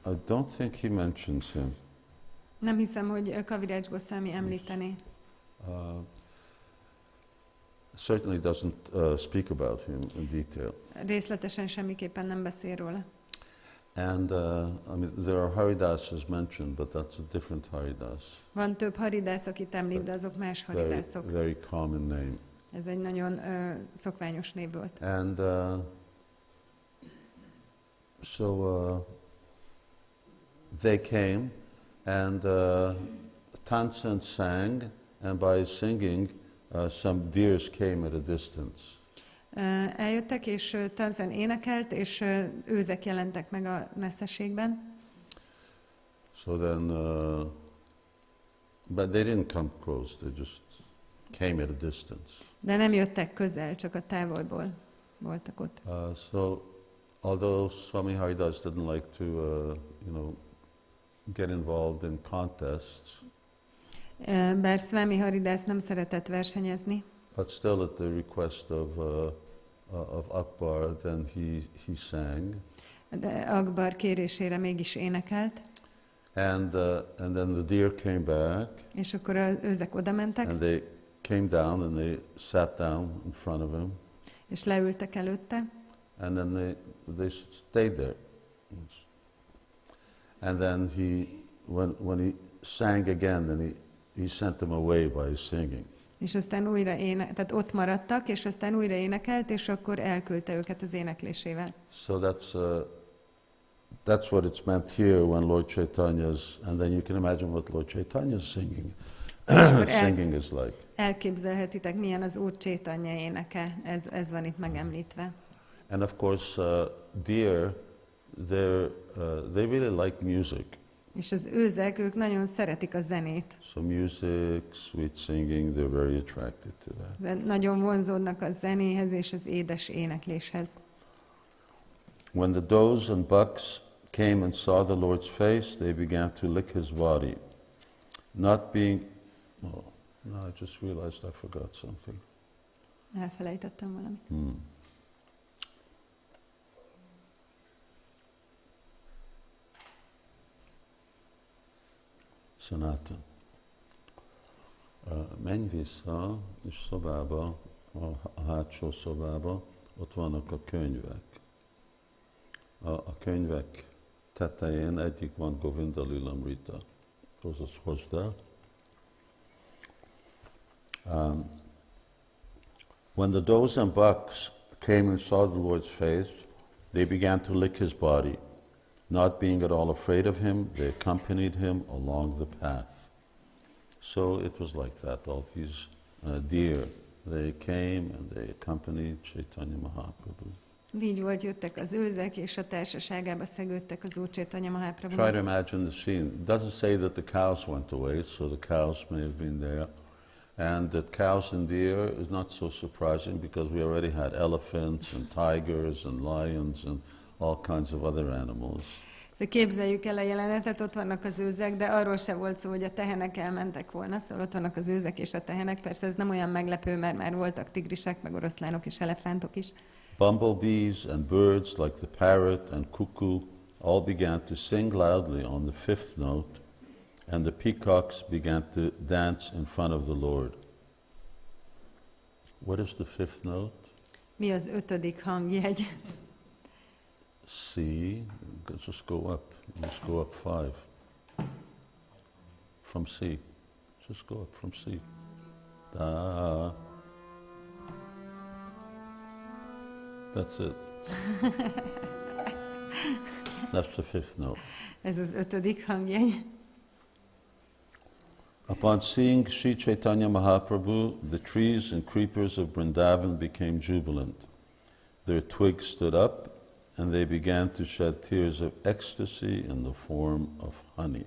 I don't think he mentions him. Nem hiszem, hogy Kaviraj Goswami említeni. Certainly doesn't speak about him in detail. Részletesen semmiképpen nem beszél róla. And I mean, there are Haridasas mentioned, but that's a different Haridas. Van több Haridász, akit említ, de azok más Haridászok. Very common name. Ez egy nagyon szokványos név volt. And so they came, and Tansen sang, and by his singing, some deers came at a distance. Eljöttek, és Tansen énekelt, és őzek jelentek meg a messzeségben. So then, but they didn't come close, they just came at a distance. De nem jöttek közel, csak a távolból voltak ott. So, although Swami Haridas didn't like to, get involved in contests, bár Swami Haridas nem szeretett versenyezni, but still at the request of Akbar, then he sang. de Akbar kérésére mégis énekelt. And then the deer came back. És akkor az őzek oda mentek. And they came down and they sat down in front of him. És leültek előtte. And then they stayed there. And then when he sang again, then he sent them away by his singing. És aztán újra tehát ott maradtak, és aztán újra énekelt, és akkor elküldte őket az éneklésével. So that's what it's meant here when Lord Chaitanya's, and then you can imagine what Lord Chaitanya's singing singing is like. Elképzelhetitek, milyen az Úr Chaitanya éneke, ez van itt megemlítve. And of course, deer, they really like music. És az őzek, ők nagyon szeretik a zenét. So music, sweet singing, they're very attracted to that. Nagyon vonzódnak a zenéhez és az édes énekléshez. When the does and bucks came and saw the Lord's face, they began to lick his body. Not being... Oh, no, I just realized I forgot something. Elfelejtettem valamit. Sanatan. Menj vissza, és szobába, a hátsó szobába, ott vannak a könyvek. A könyvek tetején egyik van Govinda Lilamrita. Hozd el. When the does and bucks came and saw the Lord's face, they began to lick his body. Not being at all afraid of him, they accompanied him along the path. So it was like that. All these deer, they came and they accompanied Chaitanya Mahaprabhu. Így volt, jöttek az őzek, és a társaságába szegődtek az Úr Chaitanya Mahaprabhu. Try to imagine the scene. It doesn't say that the cows went away, so the cows may have been there. And that cows and deer is not so surprising because we already had elephants and tigers and lions and all kinds of other animals. Szóval képzeljük el a jelenetet, ott vannak az őzek, de arról se volt szó, hogy a tehenek elmentek volna, szóval ott vannak az őzek és a tehenek. Persze ez nem olyan meglepő, mert már voltak tigrisek, meg oroszlánok és elefántok is. Bumblebees and birds like the parrot and cuckoo all began to sing loudly on the fifth note, and the peacocks began to dance in front of the Lord. What is the fifth note? Mi az 5. hangjegy? C. Just go up. Just go up 5. From C. Just go up from C. Da. That's it. That's the fifth note. Ez az 5. hangjegy. Upon seeing Śrī Caitanya Mahaprabhu, the trees and creepers of Brindaven became jubilant. Their twigs stood up, and they began to shed tears of ecstasy in the form of honey.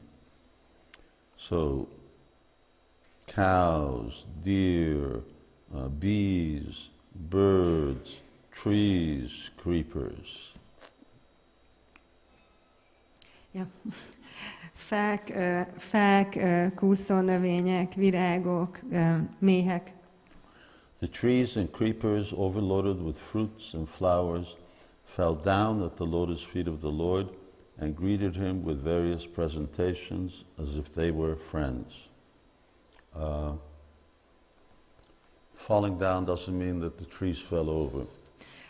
So, cows, deer, bees, birds, trees, creepers. Ja. Fák, kúszónövények, virágok, méhek. The trees and creepers, overloaded with fruits and flowers, fell down at the lotus feet of the Lord and greeted him with various presentations as if they were friends. Falling down doesn't mean that the trees fell over.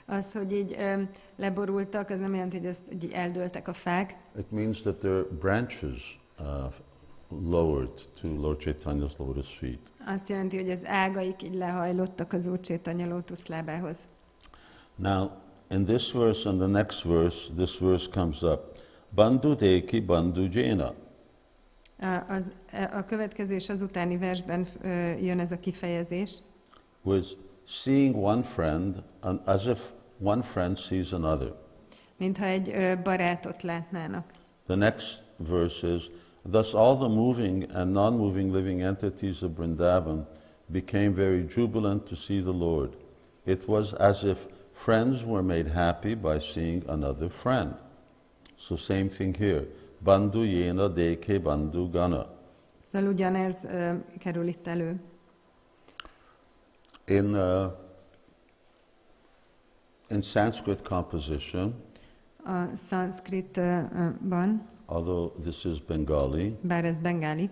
Az, hogy így leborultak, az nem jelenti, hogy így eldőltek a fák. It means that their branches lowered to Lord Chaitanya's lotus feet. Azt jelenti, hogy az ágaik így lehajlottak az Úr Chaitanya lótuszlábához. Now, in this verse and the next verse, this verse comes up. Bandhu deki bandhu jena. A következő és az utáni versben jön ez a kifejezés. Was seeing one friend as if one friend sees another. Mintha egy barátot látnának. The next verse is, thus all the moving and non-moving living entities of Brindaven became very jubilant to see the Lord. It was as if friends were made happy by seeing another friend. So same thing here. Bandhu yena deke bandhu gana. Szóval ugyanez kerül itt elő. In Sanskrit composition, a szanszkritban, although this is Bengali, bár ez bengáli,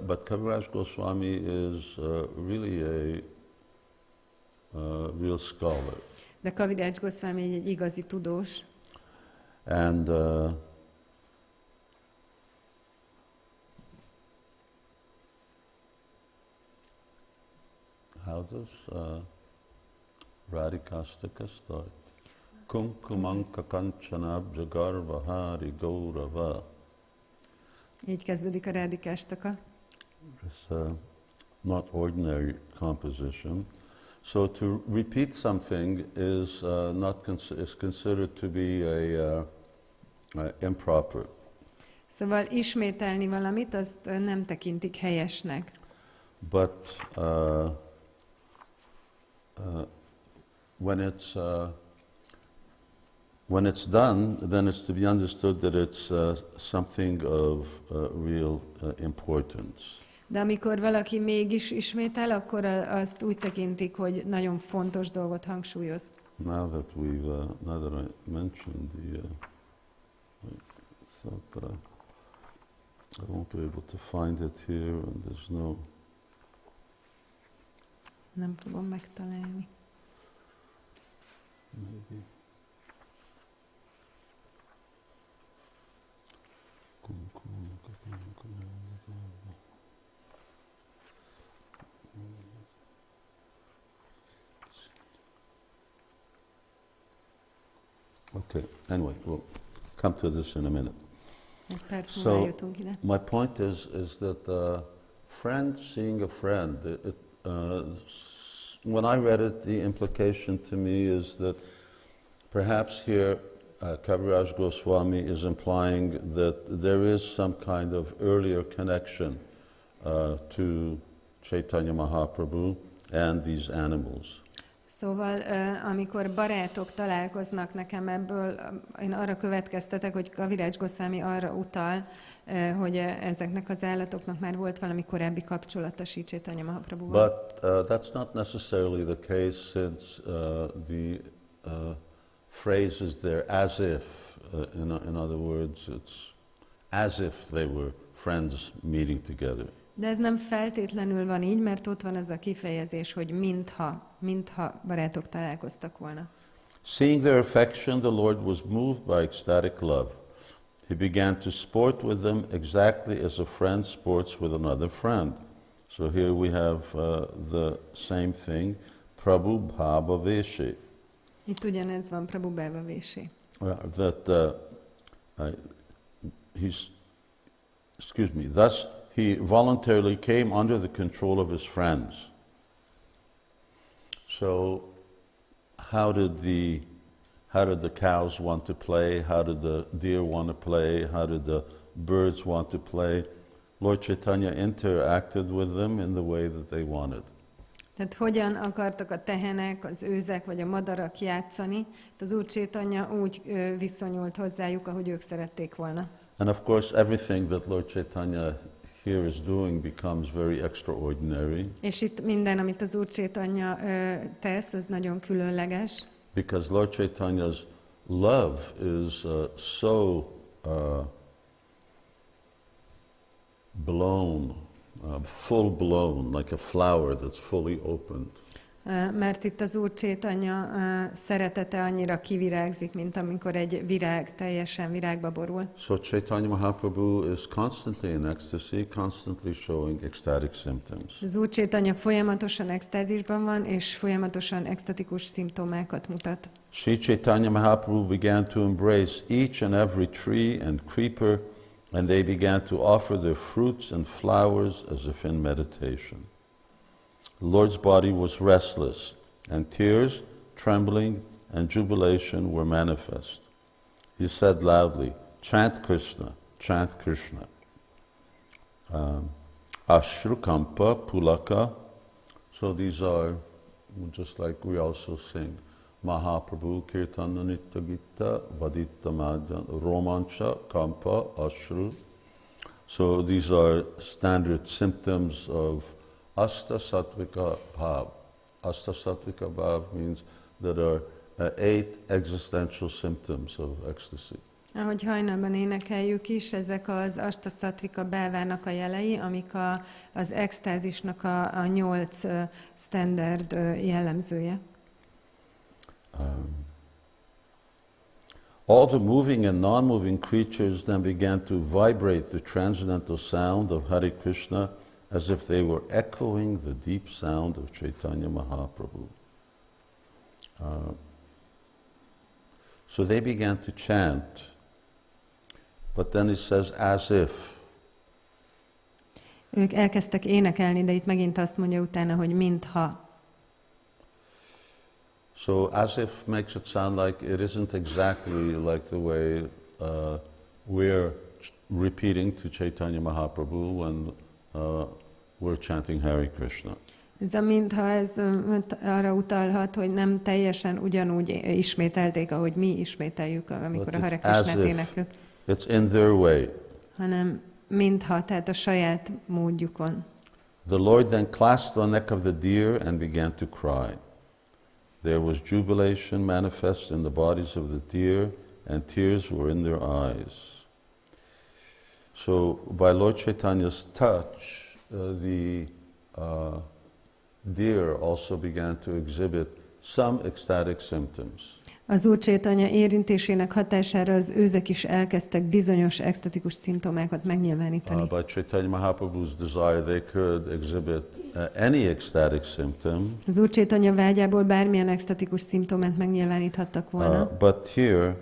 but Kaviraj Goswami is really a real scholar. De Kaviraj Goswami egy igazi tudós. And how does Radhikastaka start? Kumkumanka kanchanabja garvahari gaurava. Így kezdődik a Radhikastaka. It's not ordinary composition. So to repeat something is is considered to be improper. Szóval ismételni valamit, azt nem tekintik helyesnek. But when it's done, then it's to be understood that it's something of real importance. De amikor valaki mégis ismétel, akkor azt úgy tekintik, hogy nagyon fontos dolgot hangsúlyoz. Now that I mentioned the thought, but I won't be able to find it here, and there's no. Nem fogom megtalálni. Maybe. Okay, anyway, we'll come to this in a minute. So, my point is that friend seeing a friend, when I read it, the implication to me is that perhaps here Kaviraj Goswami is implying that there is some kind of earlier connection to Chaitanya Mahaprabhu and these animals. Szóval, amikor barátok találkoznak nekem ebből, én arra következtetek, hogy Kaviraj Goswami arra utal, hogy ezeknek az állatoknak már volt valami korábbi kapcsolata Śrī Caitanya Mahaprabhuval. But that's not necessarily the case, since the phrase is there as if, in other words, it's as if they were friends meeting together. De ez nem feltétlenül van így, mert ott van ez a kifejezés, hogy mintha barátok találkoztak volna. Seeing their affection, the Lord was moved by ecstatic love. He began to sport with them exactly as a friend sports with another friend. So here we have the same thing, Prabhu Bhava Veshi. Itt ugyanez van, Prabhu Bhava Veshi. Thus he voluntarily came under the control of his friends. So how how did the cows want to play, how did the deer want to play, how did the birds want to play. Lord Chaitanya interacted with them in the way that they wanted. Tehát hogyan akartak a tehenek, az őzek vagy a madarak játszani, az Úr Chaitanya úgy viszonyult hozzájuk, ahogy ők szerették volna. And of course everything that Lord Chaitanya here is doing becomes very extraordinary. És itt minden, amit az Úr Chaitanya tesz, az nagyon különleges. Because Lord Chaitanya's love is so blown, full blown, like a flower that's fully opened. Mert itt az Úr Chaitanya szeretete annyira kivirágzik, mint amikor egy virág teljesen virágba borul. So Chaitanya Mahaprabhu is constantly in ecstasy, constantly showing ecstatic symptoms. Az Úr Chaitanya folyamatosan extázisban van, és folyamatosan extatikus szimptomákat mutat. Śrī Caitanya Mahaprabhu began to embrace each and every tree and creeper, and they began to offer their fruits and flowers as if in meditation. The Lord's body was restless, and tears, trembling, and jubilation were manifest. He said loudly, "Chant Krishna, chant Krishna." Ashrukampa, Pulaka. So these are, just like we also sing, Mahaprabhu Kirtana Nitya Gita, Vadita Madhya, Romancha, Kampa, Ashru. So these are standard symptoms of Asta Sattvika Bhav. Asta Sattvika Bhav means that are 8 existential symptoms of ecstasy. Ahogy hajnalban énekeljük is, ezek az Asta Sattvika bávának a jelei, amik az extázisnak a 8 standard jellemzője. All the moving and non-moving creatures then began to vibrate the transcendental sound of Hare Krishna as if they were echoing the deep sound of Chaitanya Mahaprabhu. So they began to chant, but then it says, as if. Ők elkezdtek énekelni, de itt megint azt mondja utána, hogy mintha. So as if makes it sound like it isn't exactly like the way we're repeating to Chaitanya Mahaprabhu when we're chanting Hare Krishna. Ez a mintha ez arra utalhat, hogy nem teljesen ugyanúgy ismételték, ahogy mi ismételjük, amikor a Hare Krishnát éneklünk. It's in their way. Hanem mintha, tehát a saját módjukon. The Lord then clasped the neck of the deer and began to cry. There was jubilation manifest in the bodies of the deer, and tears were in their eyes. So by Lord Chaitanya's touch, the deer also began to exhibit some ecstatic symptoms. Az Úr Chaitanya érintésének hatására az őzek is elkezdtek bizonyos extatikus szimptomákat megnyilvánítani. By Chaitanya Mahaprabhu's desire, they could exhibit any ecstatic symptom. Az Úr Chaitanya vágyából bármilyen extatikus szimptomát megnyilváníthattak volna. But here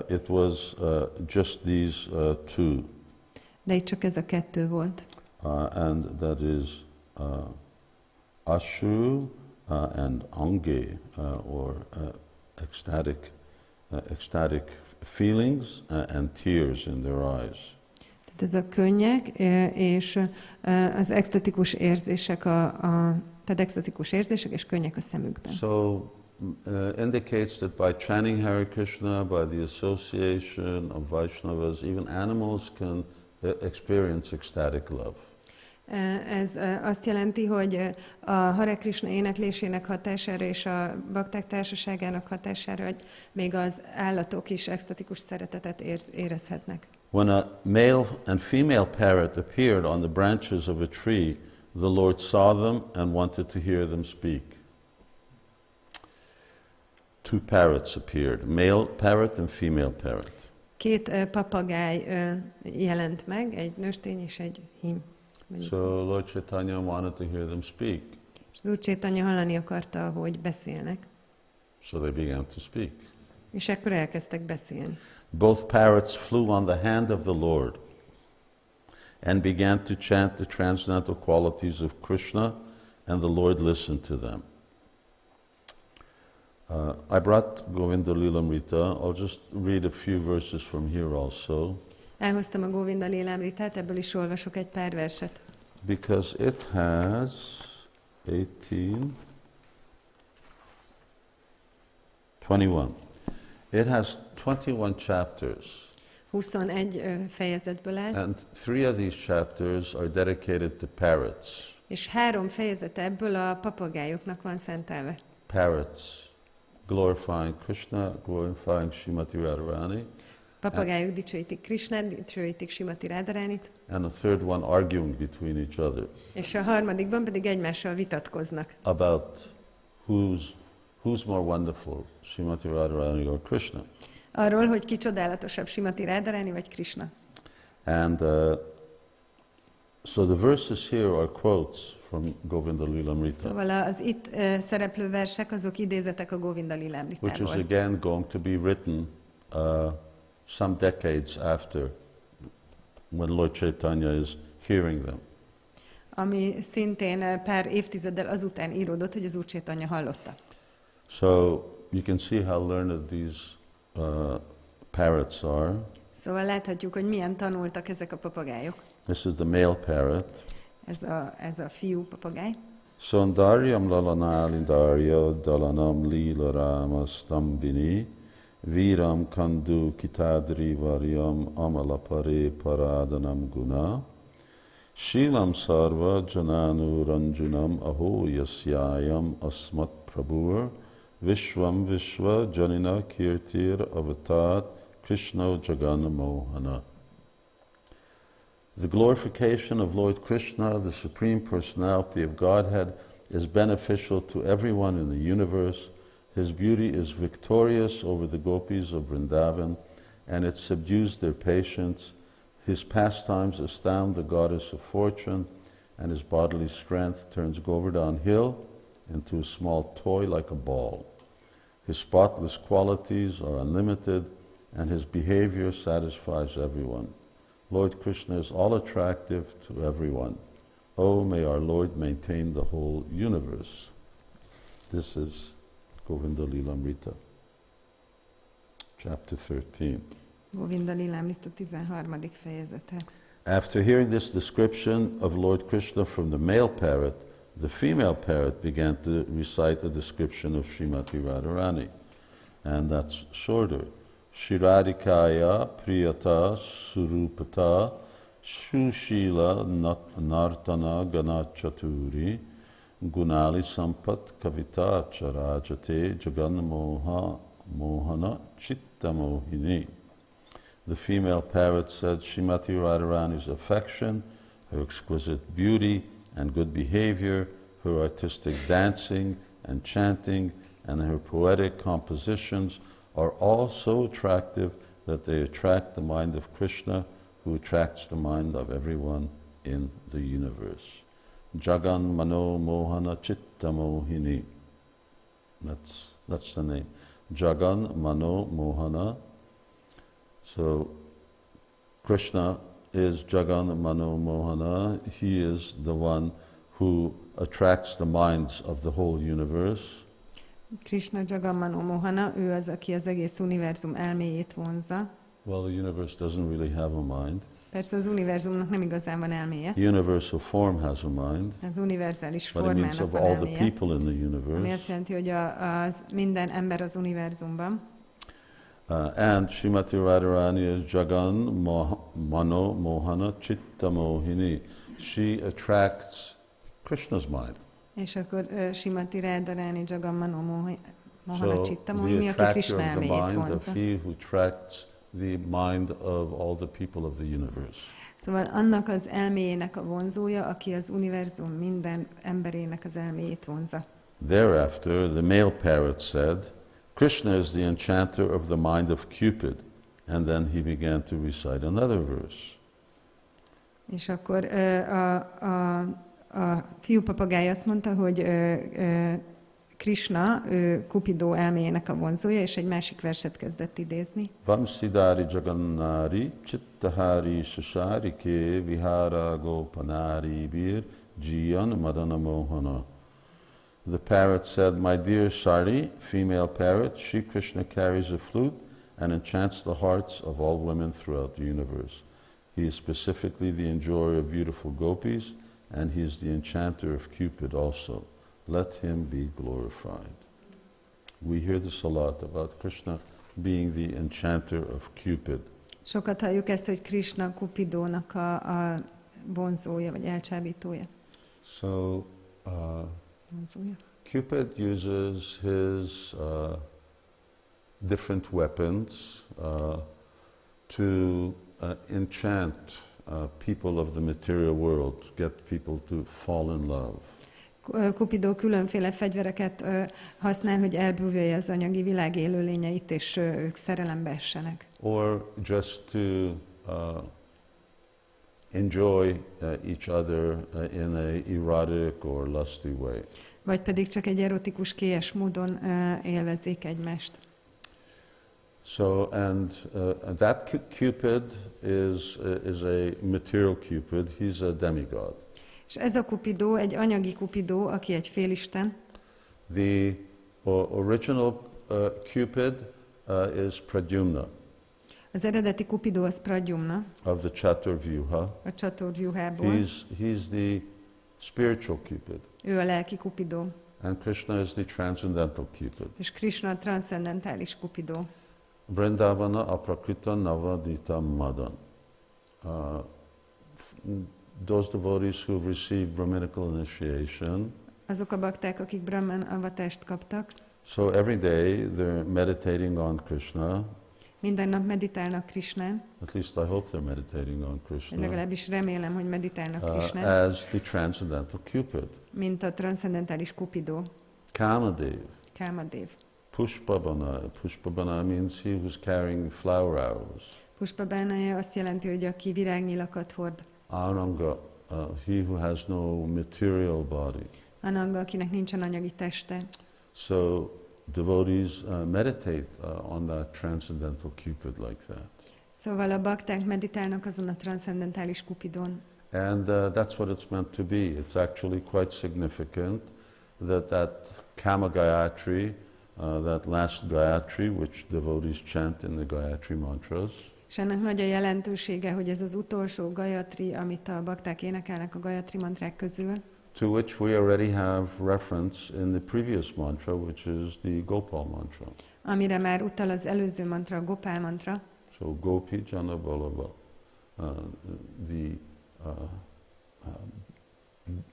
it was just these 2. De itt csak ez a 2 volt. And that is Ashru and Ange, or ecstatic feelings and tears in their eyes. Tehát ez a könnyek és az extatikus érzések, tehát extatikus érzések és könnyek a szemükben. So indicates that by chanting Hare Krishna, by the association of Vaishnavas, even animals can experience ecstatic love. Ez azt jelenti, hogy a Hare Krishna éneklésének hatására és a bakták társaságának hatására, hogy még az állatok is extatikus szeretetet érezhetnek. When a male and female parrot appeared on the branches of a tree, the Lord saw them and wanted to hear them speak. 2 parrots appeared, male parrot and female parrot. 2 papagáj jelent meg, egy nőstény és egy hím. So Lord Chaitanya wanted to hear them speak. És az Úr Chaitanya hallani akarta, hogy beszélnek. So they began to speak. És akkor elkezdtek beszélni. Both parrots flew on the hand of the Lord and began to chant the transcendental qualities of Krishna, and the Lord listened to them. I brought Govinda Lilamrita. I'll just read a few verses from here also. Elhoztam a Govinda Lilamritát, ebből is olvasok egy pár verset. Because it has 21. It has 21 chapters. 21 fejezetből áll. And 3 of these chapters are dedicated to parrots. És 3 fejezet ebből a papagájoknak van szentelve. Parrots, glorifying Krishna, glorifying Śrīmati Radharani. Papagájok dicsőítik Krishnát, dicsőítik Śrīmati Radharánit. And the third one arguing between each other. És a harmadikban pedig egymással vitatkoznak. About who's more wonderful, Śrīmati Radharani or Krishna. Arról, hogy ki csodálatosabb, Śrīmati Radharani vagy Krishna. And so the verses here are quotes from Govinda Lilamrita. Szóval az itt szereplő versek, azok idézetek a Govinda Lilamritából. Which is again going to be written some decades after, when Lord Chaitanya is hearing them. Ami szintén pár évtizeddel azután íródott, hogy az Úr Chaitanya hallotta. So you can see how learned these parrots are. Szóval láthatjuk, hogy milyen tanultak ezek a papagájok. This is the male parrot. Ez a fiú papagáj. Sondaryam lalanalindarya dalanam lila rama stambini viram kandu kitadri varyam amalapare paradanam guna shilam sarva jananu ranjunam aho yasyayam asmat prabhur vishvam vishva janina kirtir avatat Krishna Jagana Mohana. The glorification of Lord Krishna, the Supreme Personality of Godhead, is beneficial to everyone in the universe. His beauty is victorious over the gopis of Vṛndāvana, and it subdues their patience. His pastimes astound the goddess of fortune, and his bodily strength turns Govardhan Hill into a small toy like a ball. His spotless qualities are unlimited, and his behavior satisfies everyone. Lord Krishna is all attractive to everyone. Oh, may our Lord maintain the whole universe. This is Govinda Lilamrita, chapter 13. Govinda Lilamrita 13. fejezete. After hearing this description of Lord Krishna from the male parrot, the female parrot began to recite a description of Śrīmati Radharani, and that's shorter. Shiradikaya priyata surupata shushila nartana ganachaturi gunali sampat kavita charajate jagannamoha mohana chittamohini. The female parrot said Śrīmati Radharani's affection, her exquisite beauty and good behavior, her artistic dancing and chanting, and her poetic compositions are all so attractive that they attract the mind of Krishna, who attracts the mind of everyone in the universe. Jagan Mano Mohana Chitta Mohini. That's the name. Jagan Mano Mohana. So Krishna is Jagan Mano Mohana. He is the one who attracts the minds of the whole universe. Krishna Jagamano Mohana, ő az, aki az egész univerzum elméjét vonzza. Well, the universe doesn't really have a mind. Persze az univerzumnak nem igazán van elméje. The universal form has a mind. Az univerzális But it means formának of van all the elméje. people in the Ami universe. azt jelenti, hogy az minden ember az univerzumban. And Śrīmati Radharani is Jagan Mano Mohana Chitta Mohini. She attracts Krishna's mind. És akkor Śrīmati Radharani Jagamano Mohana So Chitta the Mohini, aki attractor Krishna of the elméjét mind of vonzza. he who attracts the mind of all the people of the universe. Szóval annak az elméjének a vonzója, aki az univerzum minden emberének az elméjét vonzza. Thereafter, the male parrot said, Krishna is the enchanter of the mind of Cupid. And then he began to recite another verse. És akkor a fiú papagáj azt mondta, hogy Krishna Kupidó elméjének a vonzója, és egy másik verset kezdett idézni. Vamsidari Jagannari Chittahari Shasharike Vihara Gopanari Bir Jiyan Madana Mohana. The parrot said, "My dear Śrī, female parrot, Shri Krishna carries a flute and enchants the hearts of all women throughout the universe. He is specifically the enjoyer of beautiful gopis, and he is the enchanter of Cupid also. Let him be glorified." We hear this a lot about Krishna being the enchanter of Cupid. Sokat halljuk ezt, hogy Krishna Cupidónak a vonzója, vagy elcsábítója. So, Cupid uses his different weapons to enchant people of the material world, get people to fall in love. Cupidó különféle fegyvereket használ, hogy elbűvölje az anyagi világ élőlényeit, és ők szerelembe essenek. Or just to enjoy each other in a erotic or lusty way. Vagy pedig csak egy erotikus, kélyes módon élvezzék egymást. So, and that Cupid is a material Cupid. He's a demigod. És ez a Cupidó egy anyagi Cupidó, aki egy félisten. The original Cupid is Pradyumna Az eredeti Cupidó az Pradyumna, of the Chaturvyuha. a Csaturvyuhából. He's the spiritual Cupid. Ő a lelki Cupidó. And Krishna is the transcendental Cupid. És Krishna a transzcendentális Cupidó. Vṛndāvana aprakrita navadita madan. Those devotees who have received Brahminical initiation. Azok a bakták, akik Brahman avatást kaptak. So every day they're meditating on Krishna. Minden nap meditálnak Krishnán. At least I hope they're meditating on Krishna. Legalábbis remélem, hogy meditálnak Krishnán. As the transcendental Cupid. Mint a transzcendentális Cupidó. Kamadev. Kamadev. Pushpabana. Pushpabana means he who's carrying flower arrows. Pushpabana azt jelenti, hogy aki virágnyilakat hord. Ananga, he who has no material body. Ananga, akinek nincsen anyagi teste. So devotees meditate on that transcendental Cupid like that. Szóval a bakták meditálnak azon a transzcendentális Cupidon. And that's what it's meant to be. It's actually quite significant that Kama Gayatri, that last Gayatri, which devotees chant in the Gayatri mantras. És ennek nagy a jelentősége, hogy ez az utolsó Gayatri, amit a bakták énekelnek a Gayatri mantrák közül. To which we already have reference in the previous mantra, which is the Gopal mantra. Amire már utal az előző mantra, a Gopal mantra. So Gopi Jana Balava, the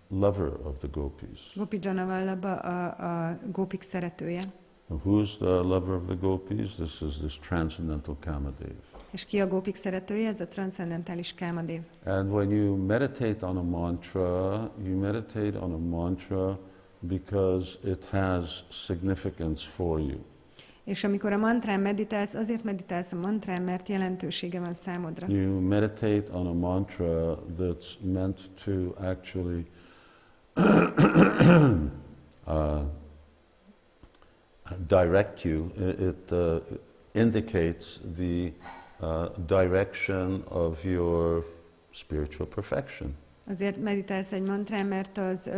lover of the gopis. Gopi Jana Vallabha a gópik szeretője. Who's the lover of the gopis? This is this transcendental Kamadev. És ki a gópik szeretője? Ez a transzcendentális Kamadev. And when you meditate on a mantra, you meditate on a mantra because it has significance for you. És amikor a mantrán meditálsz, azért meditálsz a mantrán, mert jelentősége van számodra. You meditate on a mantra that's meant to actually direct you. It indicates the direction of your spiritual perfection. Azért meditálsz egy mantrán, mert az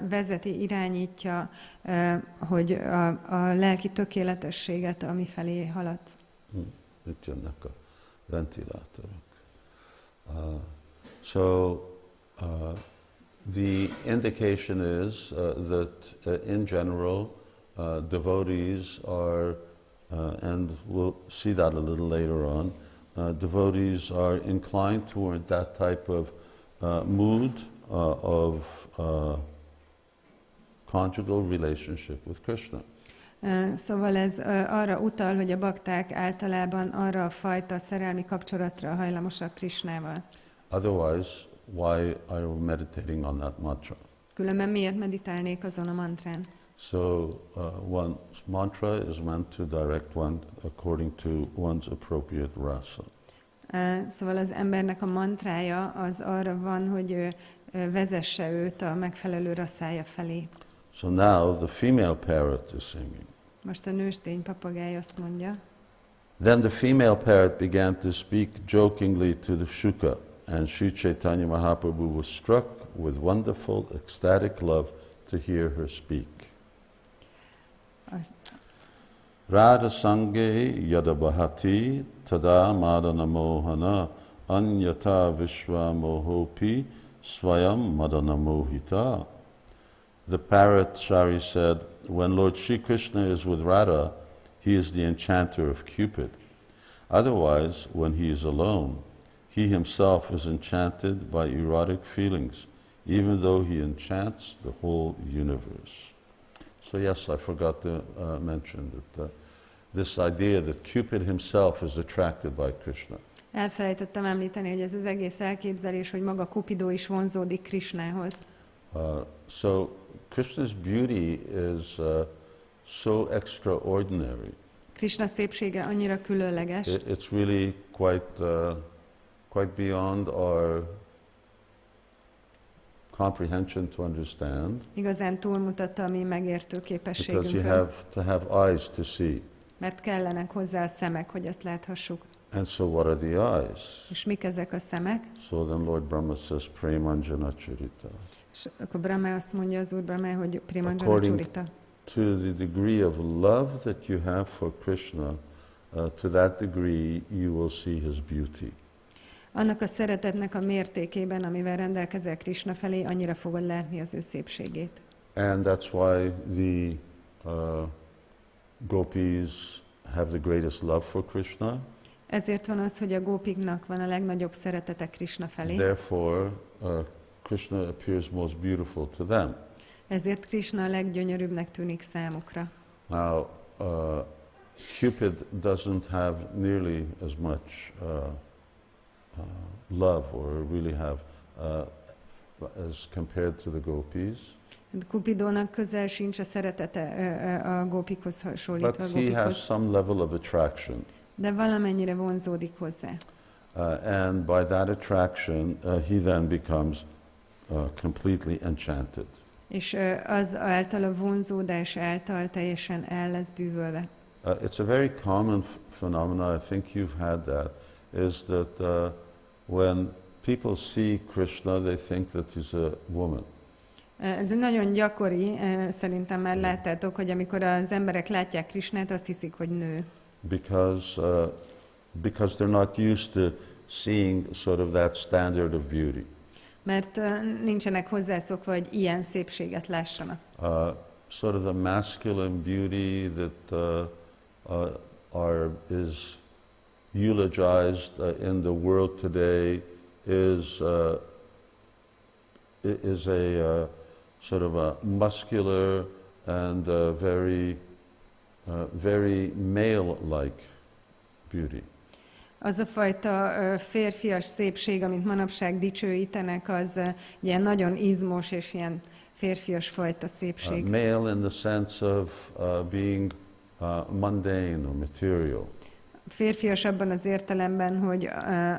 vezeti, irányítja, hogy a lelki tökéletességet, ami felé haladsz. Itt jönnek a ventilátorok. So the indication is that in general devotees are, and we'll see that a little later on, devotees are inclined toward that type of mood of conjugal relationship with Krishna. Szóval ez arra utal, hogy a bakták általában arra a fajta szerelmi kapcsolatra hajlamosak Krishnával. Otherwise, why are you meditating on that mantra? Különben miért meditálnék azon a mantrán? So one's mantra is meant to direct one according to one's appropriate rasa. Szóval az embernek a mantrája az arra van, hogy vezesse őt a megfelelő raszája felé. So now the female parrot is singing. Most a nőstény papagáj azt mondja. Then the female parrot began to speak jokingly to the Shuka, and Śrī Caitanya Mahaprabhu was struck with wonderful ecstatic love to hear her speak. Radha sange yada bahati tada madana mohana anyata vishva mohopi swayam madana mohita. The parrot Shari said, when Lord Sri Krishna is with Radha, he is the enchanter of Cupid. Otherwise, when he is alone, he himself is enchanted by erotic feelings, even though he enchants the whole universe. So yes, I forgot to mention that this idea that Cupid himself is attracted by Krishna. Elfelejtettem említeni, hogy ez az egész elképzelés, hogy maga Cupido is vonzódik Krishnához. So Krishna's beauty is so extraordinary. Krishna szépsége annyira különleges. It's really quite beyond our comprehension to understand. Igazán túlmutat a mi megértő képességünkön. Because you have to have eyes to see. Mert kellenek hozzá a szemek, hogy ezt láthassuk. And so what are the eyes? És mik ezek a szemek? So then Lord Brahma says Premanjana-charita. És akkor Brahma azt mondja az Úr Brahma, hogy Premanjana-charita. To the degree of love that you have for Krishna, to that degree you will see his beauty. Annak a szeretetnek a mértékében, amivel rendelkezel Krishna felé, annyira fogod látni az ő szépségét. And that's why the gopis have the greatest love for Krishna. Ezért van az, hogy a gópiknak van a legnagyobb szeretete Krishna felé. Therefore, Krishna appears most beautiful to them. Ezért Krishna a leggyönyörűbbnek tűnik számukra. Now, Cupid doesn't have nearly as much love, or really have, as compared to the gopis. Cupidónak közel sincs a szeretete a gópikhoz hasonlítva. But he has some level of attraction. De valamennyire vonzódik hozzá. And by that attraction, he then becomes completely enchanted. És az által a vonzódás által teljesen el lesz bűvölve. It's a very common phenomenon, I think you've had that, is that when people see Krishna, they think that he's a woman. Ez nagyon gyakori, szerintem már láttátok, hogy amikor az emberek látják Krishnát, azt hiszik, hogy nő. Because they're not used to seeing sort of that standard of beauty. Mert nincsenek hozzászokva, hogy ilyen szépséget lássanak. Sort of the masculine beauty that is eulogized in the world today is a sort of a muscular and very male-like beauty. Az a fajta férfias szépség, amit manapság dicsőítenek, az ilyen nagyon izmos és ilyen férfias fajta szépség. Male in the sense of being mundane or material. Férfias abban az értelemben, hogy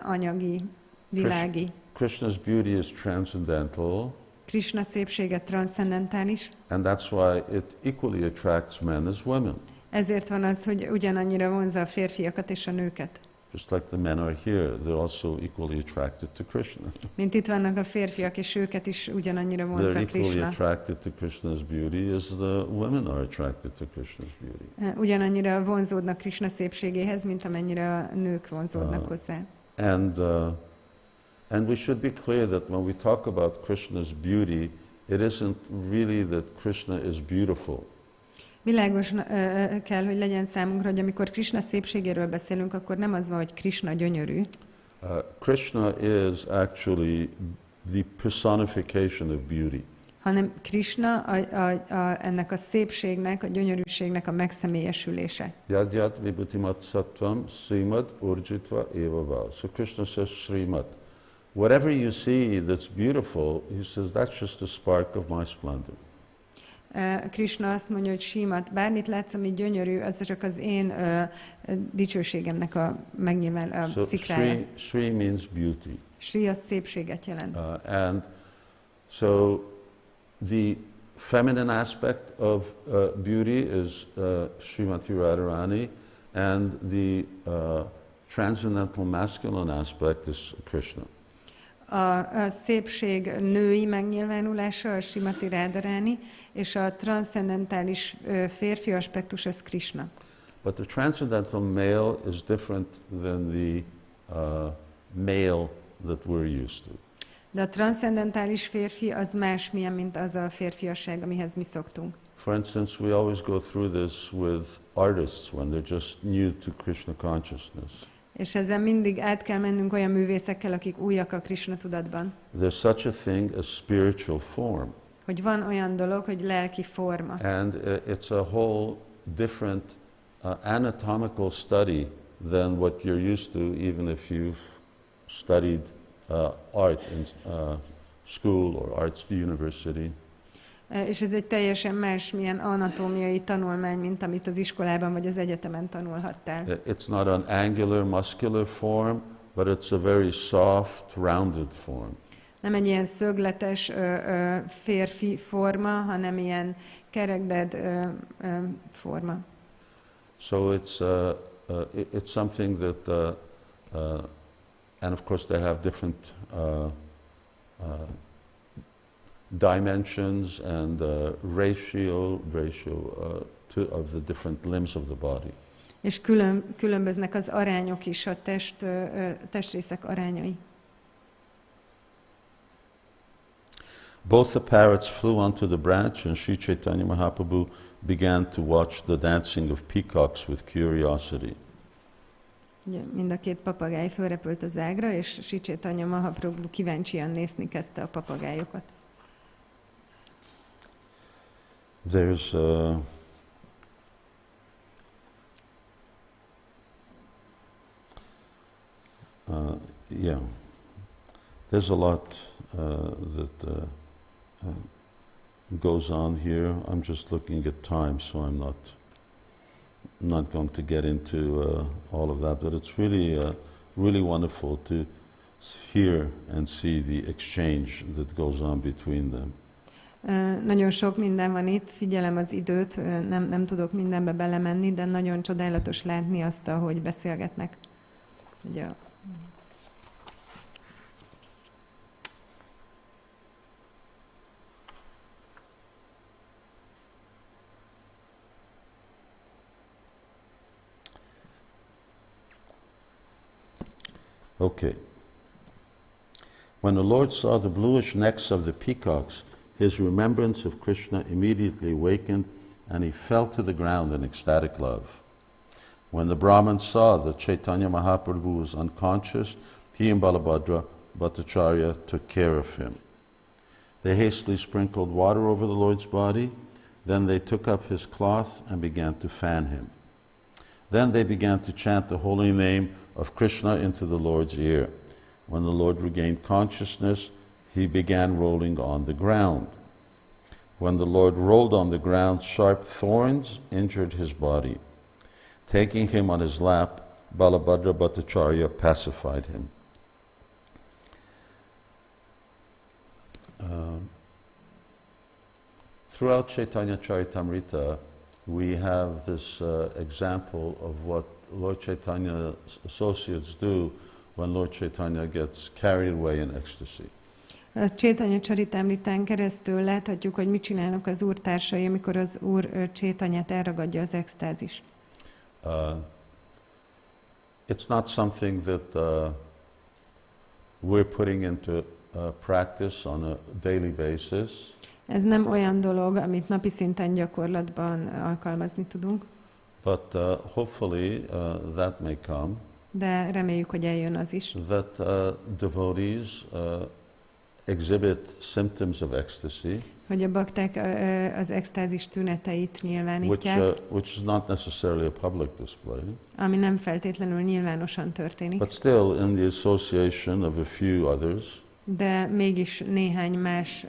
anyagi, világi. Krishna's beauty is transcendental. Krishna szépsége transzcendentális. And that's why it equally attracts men as women. Ezért van az, hogy ugyanannyira vonzza a férfiakat és a nőket. Just like the men are here, they're also equally attracted to Krishna. Mint itt vannak a férfiak, és őket is ugyanannyira vonzza Krishna. They're equally attracted to Krishna's beauty as the women are attracted to Krishna's beauty. Ugyanannyira vonzódnak Krishna szépségéhez, mint amennyire a nők vonzódnak hozzá. And we should be clear that when we talk about Krishna's beauty, it isn't really that Krishna is beautiful. Világos kell, hogy legyen számunkra, hogy amikor Krishna szépségéről beszélünk, akkor nem az van, hogy Krishna gyönyörű. Krishna is actually the personification of beauty. Hanem Krishna ennek a szépségnek, a gyönyörűségnek a megszemélyesülése. Yad yad vibhutimat sattvam srimad urjitva evava. So Krishna says srimad. Whatever you see that's beautiful, he says that's just a spark of my splendor. Krishna azt mondja, hogy Srimad, bármit látsz, ami gyönyörű, az csak az én dicsőségemnek a megnyilván szikrája. Shri means beauty. Shri az szépséget jelent. And so the feminine aspect of beauty is Srimati Radharani, and the transcendental masculine aspect is Krishna. A szépség női megnyilvánulása, a Srimati Radharani, és a transzcendentális férfi aspektus, az Krishna. But the transcendental male is different than the male that we're used to. De a transzcendentális férfi az másmilyen, mint az a férfiasság, amihez mi szoktunk. For instance, we always go through this with artists when they're just new to Krishna consciousness. És ezen mindig át kell mennünk olyan művészekkel, akik újak a Krishna tudatban. There's such a thing as spiritual form. Hogy van olyan dolog, hogy lelki forma. And it's a whole different anatomical study than what you're used to, even if you've studied art in school or arts university. És ez egy teljesen másmilyen anatómiai tanulmány, mint amit az iskolában vagy az egyetemen tanulhattál. It's not an angular, muscular form, but it's a very soft, rounded form. Nem egy ilyen szögletes férfi forma, hanem ilyen kerekded forma. So it's something that, and of course they have different dimensions and ratio of the different limbs of the body. És különböznek az arányok is, a testrészek arányai. Both the parrots flew onto the branch, and Śrī Caitanya-Mahaprabhu began to watch the dancing of peacocks with curiosity. Ugye, mind a két papagáj fölrepült az ágra, és Śrī Caitanya-Mahaprabhu kíváncsian nézni kezdte a papagályokat. There's there's a lot that goes on here. I'm just looking at time, so I'm not going to get into all of that. But it's really wonderful to hear and see the exchange that goes on between them. Nagyon sok minden van itt, figyelem az időt, nem tudok mindenbe belemenni, de nagyon csodálatos látni azt, ahogy beszélgetnek. Ugye, Okay. When the Lord saw the bluish necks of the peacocks, his remembrance of Krishna immediately awakened, and he fell to the ground in ecstatic love. When the Brahman saw that Chaitanya Mahaprabhu was unconscious, he and Balabhadra Bhattacharya took care of him. They hastily sprinkled water over the Lord's body, then they took up his cloth and began to fan him. Then they began to chant the holy name of Krishna into the Lord's ear. When the Lord regained consciousness, he began rolling on the ground. When the Lord rolled on the ground, sharp thorns injured his body. Taking him on his lap, Balabhadra Bhattacharya pacified him. Throughout Caitanya-caritāmrta, we have this example of what Lord Chaitanya's associates do when Lord Chaitanya gets carried away in ecstasy. A Caitanya-caritāmritán keresztül láthatjuk, hogy mit csinálnak az Úr társai, amikor az Úr Chaitanyát elragadja az extázis. It's not something that we're putting into practice on a daily basis. Ez nem olyan dolog, amit napi szinten gyakorlatban alkalmazni tudunk. But hopefully that may come. De reméljük, hogy eljön az is. That devotees exhibit symptoms of ecstasy. Hogy a bakták az extázis tüneteit nyilvánítják. Which is not necessarily a public display. Ami nem feltétlenül nyilvánosan történik. But still in the association of a few others. De mégis néhány más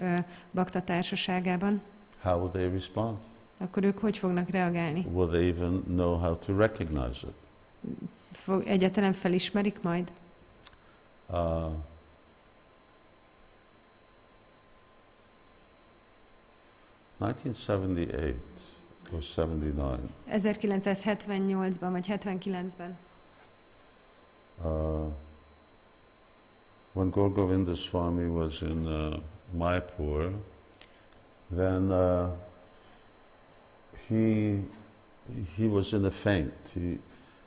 bakta társaságában. How will they respond? Akkor ők hogy fognak reagálni? Will they even know how to recognize it? Egyáltalán felismerik majd? 1978 or 79. 1978-ban vagy 79-ben. when Gaur Govinda Swami was in Mayapur, then he was in a faint,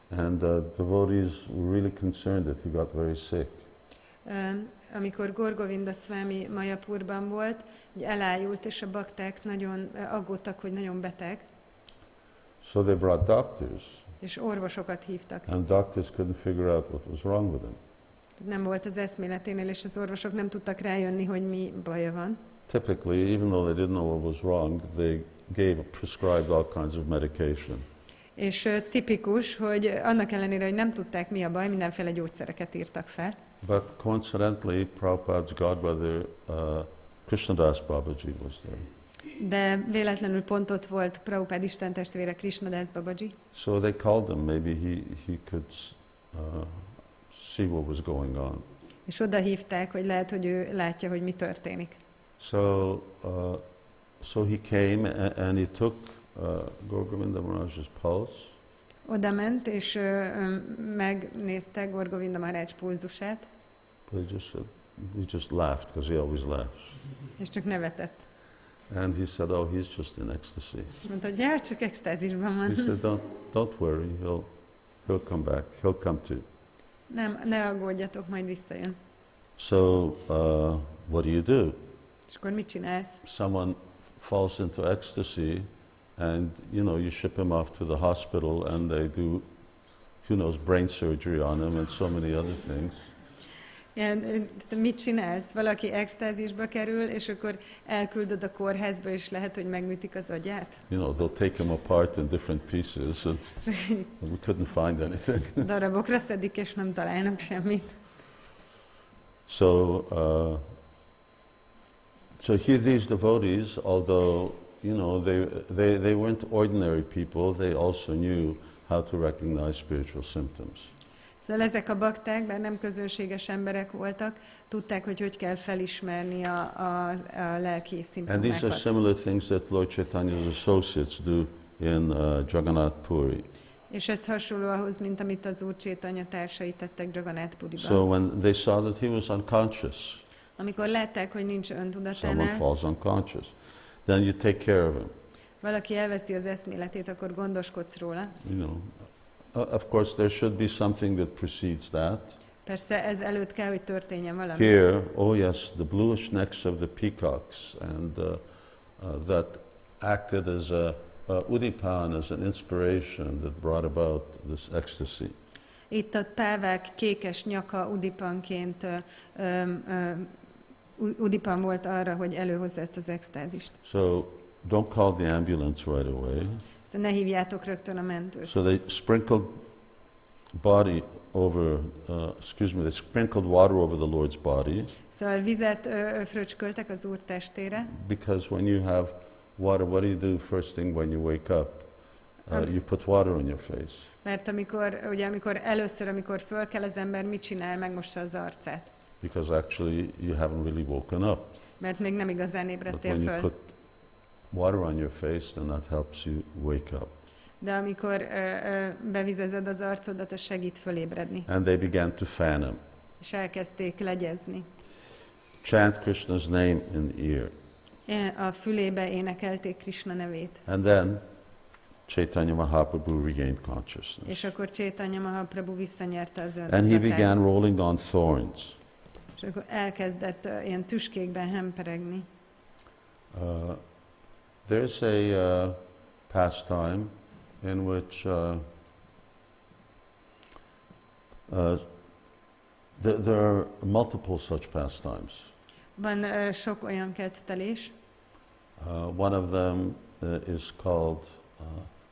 and devotees were really concerned that he got very sick. Amikor Gaur Govinda Swami Mayapurban volt, elájult, és a bakták nagyon aggódtak, hogy nagyon beteg. So they brought doctors. És orvosokat hívtak. And doctors couldn't figure out what was wrong with him. Nem volt az eszméleténél, és az orvosok nem tudtak rájönni, hogy mi baja van. Typically, even though they didn't know what was wrong, they prescribed all kinds of medication. És tipikus, hogy annak ellenére, hogy nem tudták, mi a baj, mindenféle gyógyszereket írtak fel. But coincidentally, Prabhupada's godbrother, Krishnadas Babaji was there. De véletlenül pont ott volt Prabhupád istentestvére Krishnadas Babaji. So they called him, maybe he could see what was going on. És oda hívták, hogy lehet, hogy ő látja, hogy mi történik. So he came and he took Gaur Govinda Maharaj's pulse. Oda ment, és megnézte Gaur Govinda Maharaj pulzusát. But he just laughed, because he always laughs. És csak nevetett. And he said, "Oh, he's just in ecstasy." És mondta, hogy jár, csak extázisban van. He said, "Don't worry, he'll come back. He'll come to." Nem, ne aggódjatok, majd visszajön. So what do? És akkor mit csinálsz? Someone falls into ecstasy, and you ship him off to the hospital, and they do, who knows, brain surgery on him, and so many other things. Mit csinálsz? Valaki extázisba kerül, és akkor elküldöd a kórházba, és lehet, hogy megműtik az agyát? They'll take him apart in different pieces, and we couldn't find anything. Darabokra szedik, és nem találnak semmit. So here these devotees, although they weren't ordinary people, they also knew how to recognize spiritual symptoms. Szóval ezek a bakták, bár nem közönséges emberek voltak, tudták, hogy kell felismerni a lelki szimptomákat. And these are similar things that Lord Chaitanya's associates do in Jagannath Puri. És ez hasonló ahhoz, mint amit az Úr Chaitanya társai tettek Jagannath Puriban. So when they saw that he was unconscious, amikor látták, hogy nincs someone öntudatánál, falls unconscious, then you take care of him. valaki elveszti az eszméletét, akkor gondoskodsz róla. Of course, there should be something that precedes that. Persze ez előtt kell, hogy történjen valami. Here, oh yes, the bluish necks of the peacocks, and that acted as a udipan, as an inspiration that brought about this ecstasy. Itt a pávák kékes nyaka udipanként udipan volt arra, hogy előhozza ezt az extázist. So don't call the ambulance right away. Szóval ne hívjátok rögtön a mentőt. So they sprinkled body over, they sprinkled water over the Lord's body. Szóval vizet fröcsköltek az Úr testére. Because when you have water, what do you do first thing when you wake up? You put water on your face. Mert amikor először, amikor fölkel az ember, mit csinál? Megmossa az arcát. Because actually you haven't really woken up. Mert még nem igazán But ébredtél when you föl. put water on your face, then that helps you wake up. De amikor bevizezed az arcodat, az segít fölébredni. And they began to fan him. És elkezdték legyezni. Chant Krishna's name in the ear. A fülébe énekelték Krishna nevét. And then Chaitanya Mahaprabhu regained consciousness. És akkor Chaitanya Mahaprabhu visszanyerte az And he öntudatát. began rolling on thorns. És akkor elkezdett ilyen tüskékben hemperegni. There's a pastime in which there are multiple such pastimes. Van sok olyan kettelés. One of them is called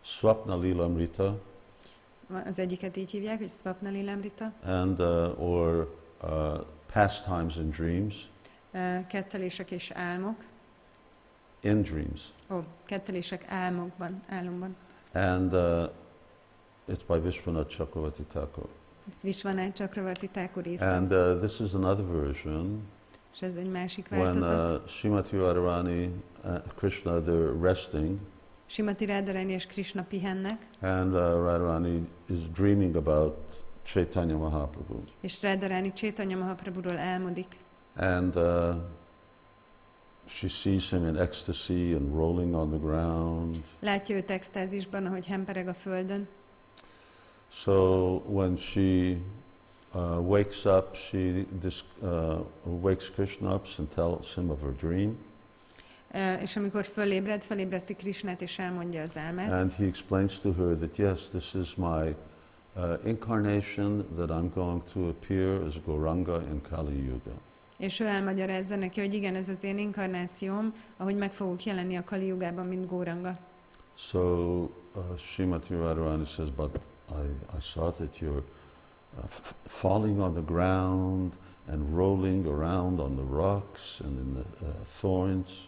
Swapna Lilamrita, Az egyiket így hívják, hogy Swapna Lilamrita. and or pastimes in dreams. Kettelések és álmok. In dreams. Kettelések álmokban. And it's by Vishwanath Chakravarti Thakur. Ez Vishwanath Chakravarti Thakur írta. And this is another version És ez egy másik when változat. Srimati Radharani, Krishna, they're resting, Srimati Radharani és Krishna pihennek, and Radharani is dreaming about Chaitanya Mahaprabhu. És Radharani Chaitanya Mahaprabhuról álmodik. And she sees him in ecstasy and rolling on the ground. Látja őt extázisban, ahogy hempereg a földön. So when she wakes up, she wakes Krishna up and tells him of her dream. És amikor fölébreszti Krishnát és elmondja az álmát. And he explains to her that yes, this is my incarnation, that I'm going to appear as Gauranga in Kali Yuga. És ő elmagyarázza neki, hogy igen, ez az én inkarnációm, ahogy meg fogok jelenni a Kali Yugában, mint Gauranga. So Srimati Radharani says, but I saw that you're falling on the ground and rolling around on the rocks and in the thorns.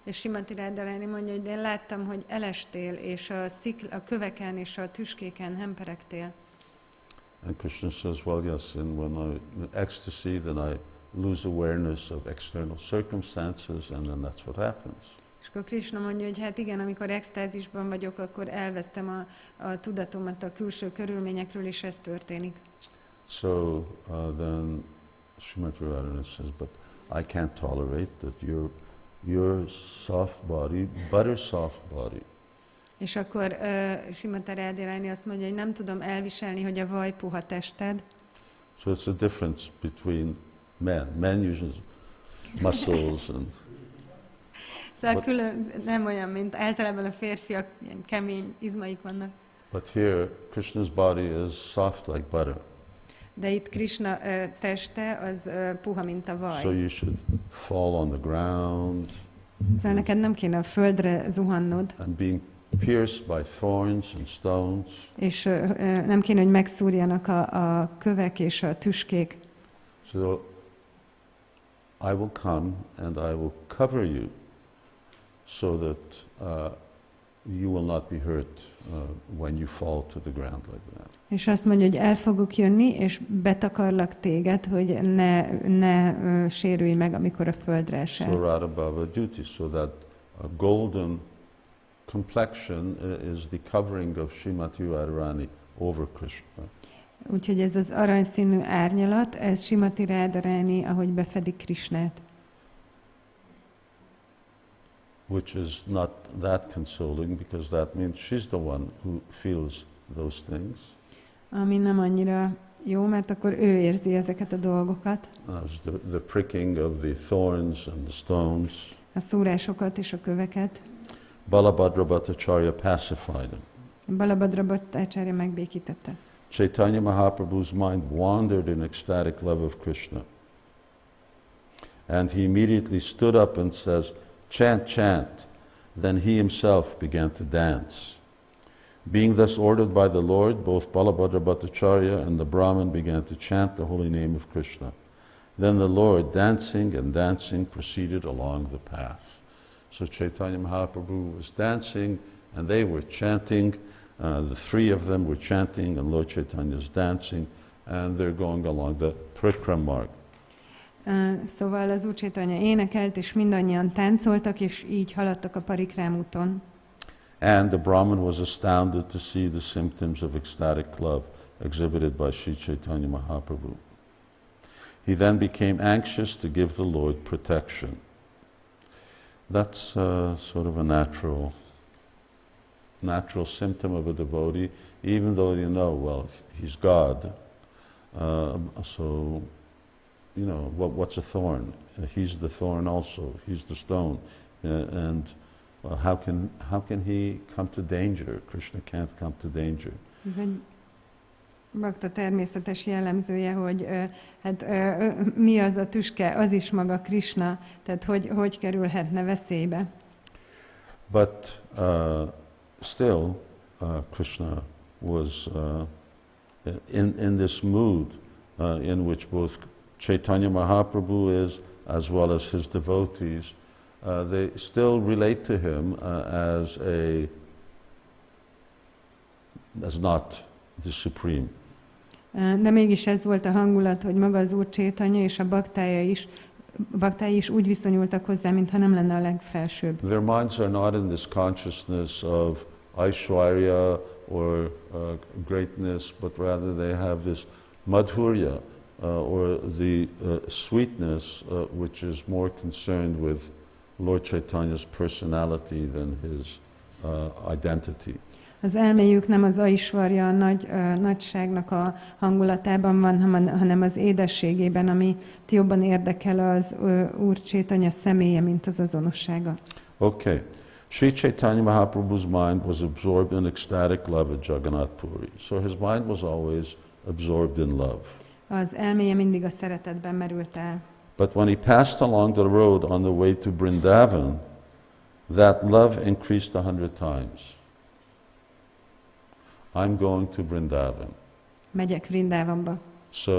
És Srimati Radharani mondja, hogy én láttam, hogy elestél, és a köveken és a tüskéken hemperegtél. And Krishna says, well, yes, and when I'm in ecstasy, then I lose awareness of external circumstances, and then that's what happens. És akkor Krishna mondja, hogy hát igen, amikor extázisban vagyok, akkor elvesztem a tudatomat a külső körülményekről, és ez történik. So then Srimati Radharani says, but I can't tolerate that your soft body, butter soft body. És akkor Srimati Radharani azt mondja, hogy nem tudom elviselni, hogy a vaj puha tested. So it's a difference between men. Men usually muscles and... Szóval külön, nem olyan, mint általában a férfiak, ilyen kemény izmaik vannak. But here, Krishna's body is soft like butter. De itt Krishna teste az puha, mint a vaj. So you should fall on the ground. Szóval neked nem kéne a földre zuhannod. And being pierced by thorns and stones. És nem kéne, hogy megszúrjanak a kövek és a tüskék. So I will come and I will cover you so that you will not be hurt when you fall to the ground like that. És azt mondja, hogy el fogok jönni, és betakarlak téged, hogy ne sérülj meg, amikor a földre esel. So Radha Bhava duty, so that a golden complexion is the covering of Srimati Radharani over Krishna. Úgyhogy ez az aranyszínű árnyalat, ez Srimati Radharani, ahogy befedi Krishnát. Which is not that consoling, because that means she's the one who feels those things. Ami nem annyira jó, mert akkor ő érzi ezeket a dolgokat. The pricking of the thorns and the stones. A szúrásokat és a köveket. Balabhadra Bhattacharya pacified him. Balabhadra Bhattacharya megbékítette. Chaitanya Mahaprabhu's mind wandered in ecstatic love of Krishna. And he immediately stood up and says, chant, chant. Then he himself began to dance. Being thus ordered by the Lord, both Balabhadra Bhattacharya and the Brahmin began to chant the holy name of Krishna. Then the Lord, dancing and dancing, proceeded along the path. So Chaitanya Mahaprabhu was dancing and they were chanting. The three of them were chanting and Lord Chaitanya is dancing, and they're going along the Parikram marg. Szóval az Úr Chaitanya énekelt, és mindannyian táncoltak, és így haladtak a Parikrám úton. And the Brahmin was astounded to see the symptoms of ecstatic love exhibited by Śrī Caitanya Mahaprabhu. He then became anxious to give the Lord protection. That's sort of a natural symptom of a devotee, even though you know, well, he's God. So, you know, what's a thorn? He's the thorn also. He's the stone. And how can he come to danger? Krishna can't come to danger. Ez egy bakta természetes jellemzője, hogy mi az a tüske, az is maga Krishna, tehát hogy kerülhetne veszélybe. But still, Krishna was in this mood in which both Chaitanya Mahaprabhu is, as well as his devotees, they still relate to him as not the supreme. De mégis ez volt a hangulat, hogy maga az Úr Chaitanya és a baktái is úgy viszonyultak hozzá, mintha nem lenne a legfelsőbb. Their minds are not in this consciousness of Aishwarya or greatness, but rather they have this Madhurya, or the sweetness, which is more concerned with Lord Chaitanya's personality than his identity. Az elméjük nem az aisvarja, a nagyságnak a hangulatában van, hanem az édességében, ami jobban érdekel az Úr Chaitanya személye, mint az azonossága. Okay. Śrī Caitanya Mahaprabhu's mind was absorbed in ecstatic love at Jagannath Puri. So his mind was always absorbed in love. Az elméje mindig a szeretetben merült el. But when he passed along the road on the way to Brindaven, that love increased 100 times. I'm going to Brindaven. Megyek Vrindavanba. So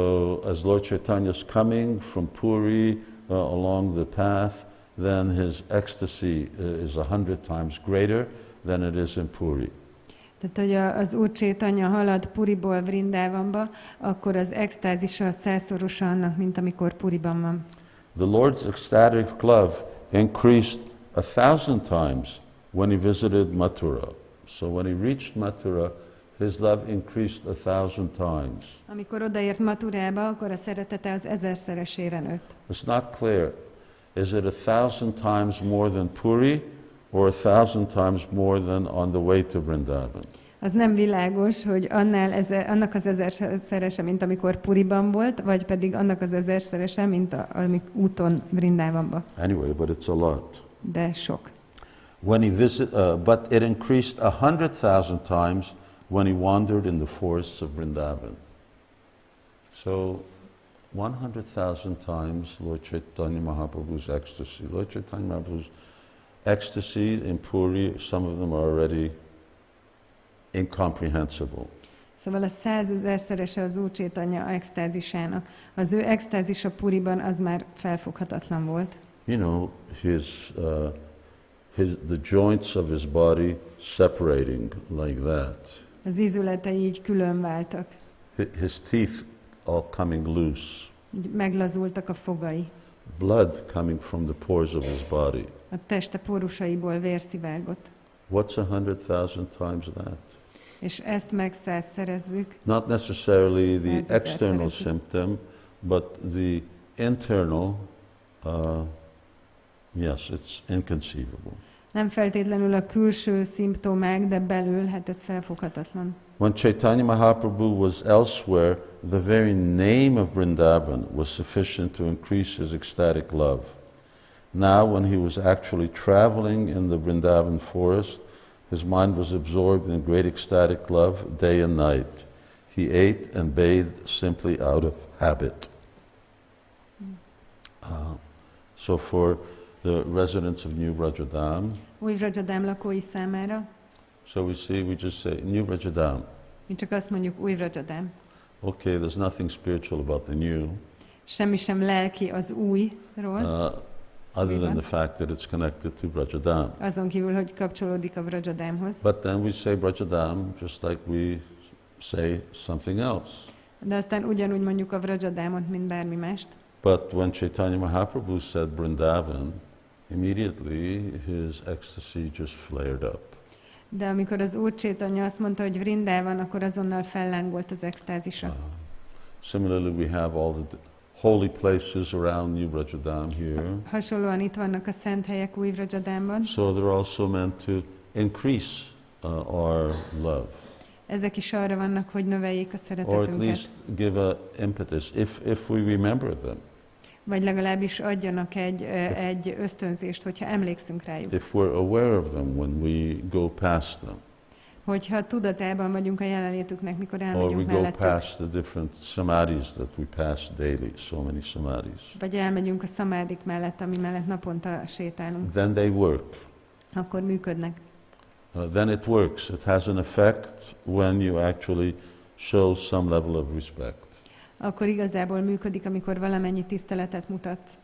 as Lord Chaitanya is coming from Puri along the path, then his ecstasy is 100 times greater than it is in Puri. Tehát, hogy az Úr Chaitanya halad Puriból Vrindavanba, akkor az extázisa 100-szorosa annak, mint amikor Puriban van. The Lord's ecstatic love increased 1,000 times when he visited Mathura. So when he reached Mathura, his love increased 1,000 times. Amikor odaért Mathurába, akkor a szeretete az 1000-szeresére nőtt. It's not clear. Is it 1,000 times more than Puri, or 1,000 times more than on the way to Brindaven? Az nem világos, hogy annak az 1000-szerese, mint amikor Puriban volt, vagy pedig annak az 1000-szerese, mint amik úton Brindavanba. Anyway, but it's a lot. De sok. When he but it increased 100,000 times when he wandered in the forests of Brindaven. So 100,000 times Lord Chaitanya Mahaprabhu's ecstasy. Lord Chaitanya Mahaprabhu's ecstasy in Puri, some of them are already incomprehensible. Szóval a 100 000-szerese az Úr Chaitanya extázisának. Az ő extázisa Puriban az már felfoghatatlan volt. You know, the joints of his body separating like that. Az ízületei így külön váltak. His teeth all coming loose. Meglazultak a fogai. Blood coming from the pores of his body. A teste pórusaiból vér szivárgott. What's 100,000 times that? És ezt meg 100-szerezzük. Not necessarily the external symptom, but the internal, yes, it's inconceivable. Nem feltétlenül a külső szimptomák, de belül, hát ez felfoghatatlan. When Chaitanya Mahaprabhu was elsewhere, the very name of Brindavan was sufficient to increase his ecstatic love. Now, when he was actually traveling in the Brindavan forest, his mind was absorbed in great ecstatic love day and night. He ate and bathed simply out of habit. So for the residents of New Vrajadam, Új Vrajadam lakói számára, so we just say New Vrajadam. mi csak azt mondjuk Új Vrajadam. Okay, there's nothing spiritual about the new. Semmi sem lelki az újról. Other than the fact that it's connected to Vrajadam. Azon kívül, hogy kapcsolódik a Vrajadamhoz. But then we say Vrajadam just like we say something else. De aztán ugyanúgy mondjuk a Vrajadamot, mint bármi mást. But when Chaitanya Mahaprabhu said Brindavan, immediately his ecstasy just flared up. De amikor az Úr Chaitanya azt mondta, hogy Vrindavan, akkor azonnal fellángolt az extázisa. Similarly, we have all the holy places around New Vrajadam here. Hasonlóan itt vannak a szent helyek Új Vrajadamban. So they're also meant to increase our love. Ezek is arra vannak, hogy növeljék a Or at szeretetünket. least give a impetus if we remember them. Vagy legalábbis adjanak egy ösztönzést, hogyha emlékszünk rájuk. If we're aware of them when we go past them. Hogyha tudatában vagyunk a jelenlétüknek, mikor Or we elmegyünk go mellettük. past the different samadhis that we pass daily, so many samadhis. Vagy elmegyünk a szamádik mellett, ami mellett naponta sétálunk. Then they work. Akkor működnek. Then it works. It has an effect when you actually show some level of respect. Akkor igazából működik, amikor valamennyi tiszteletet mutatsz.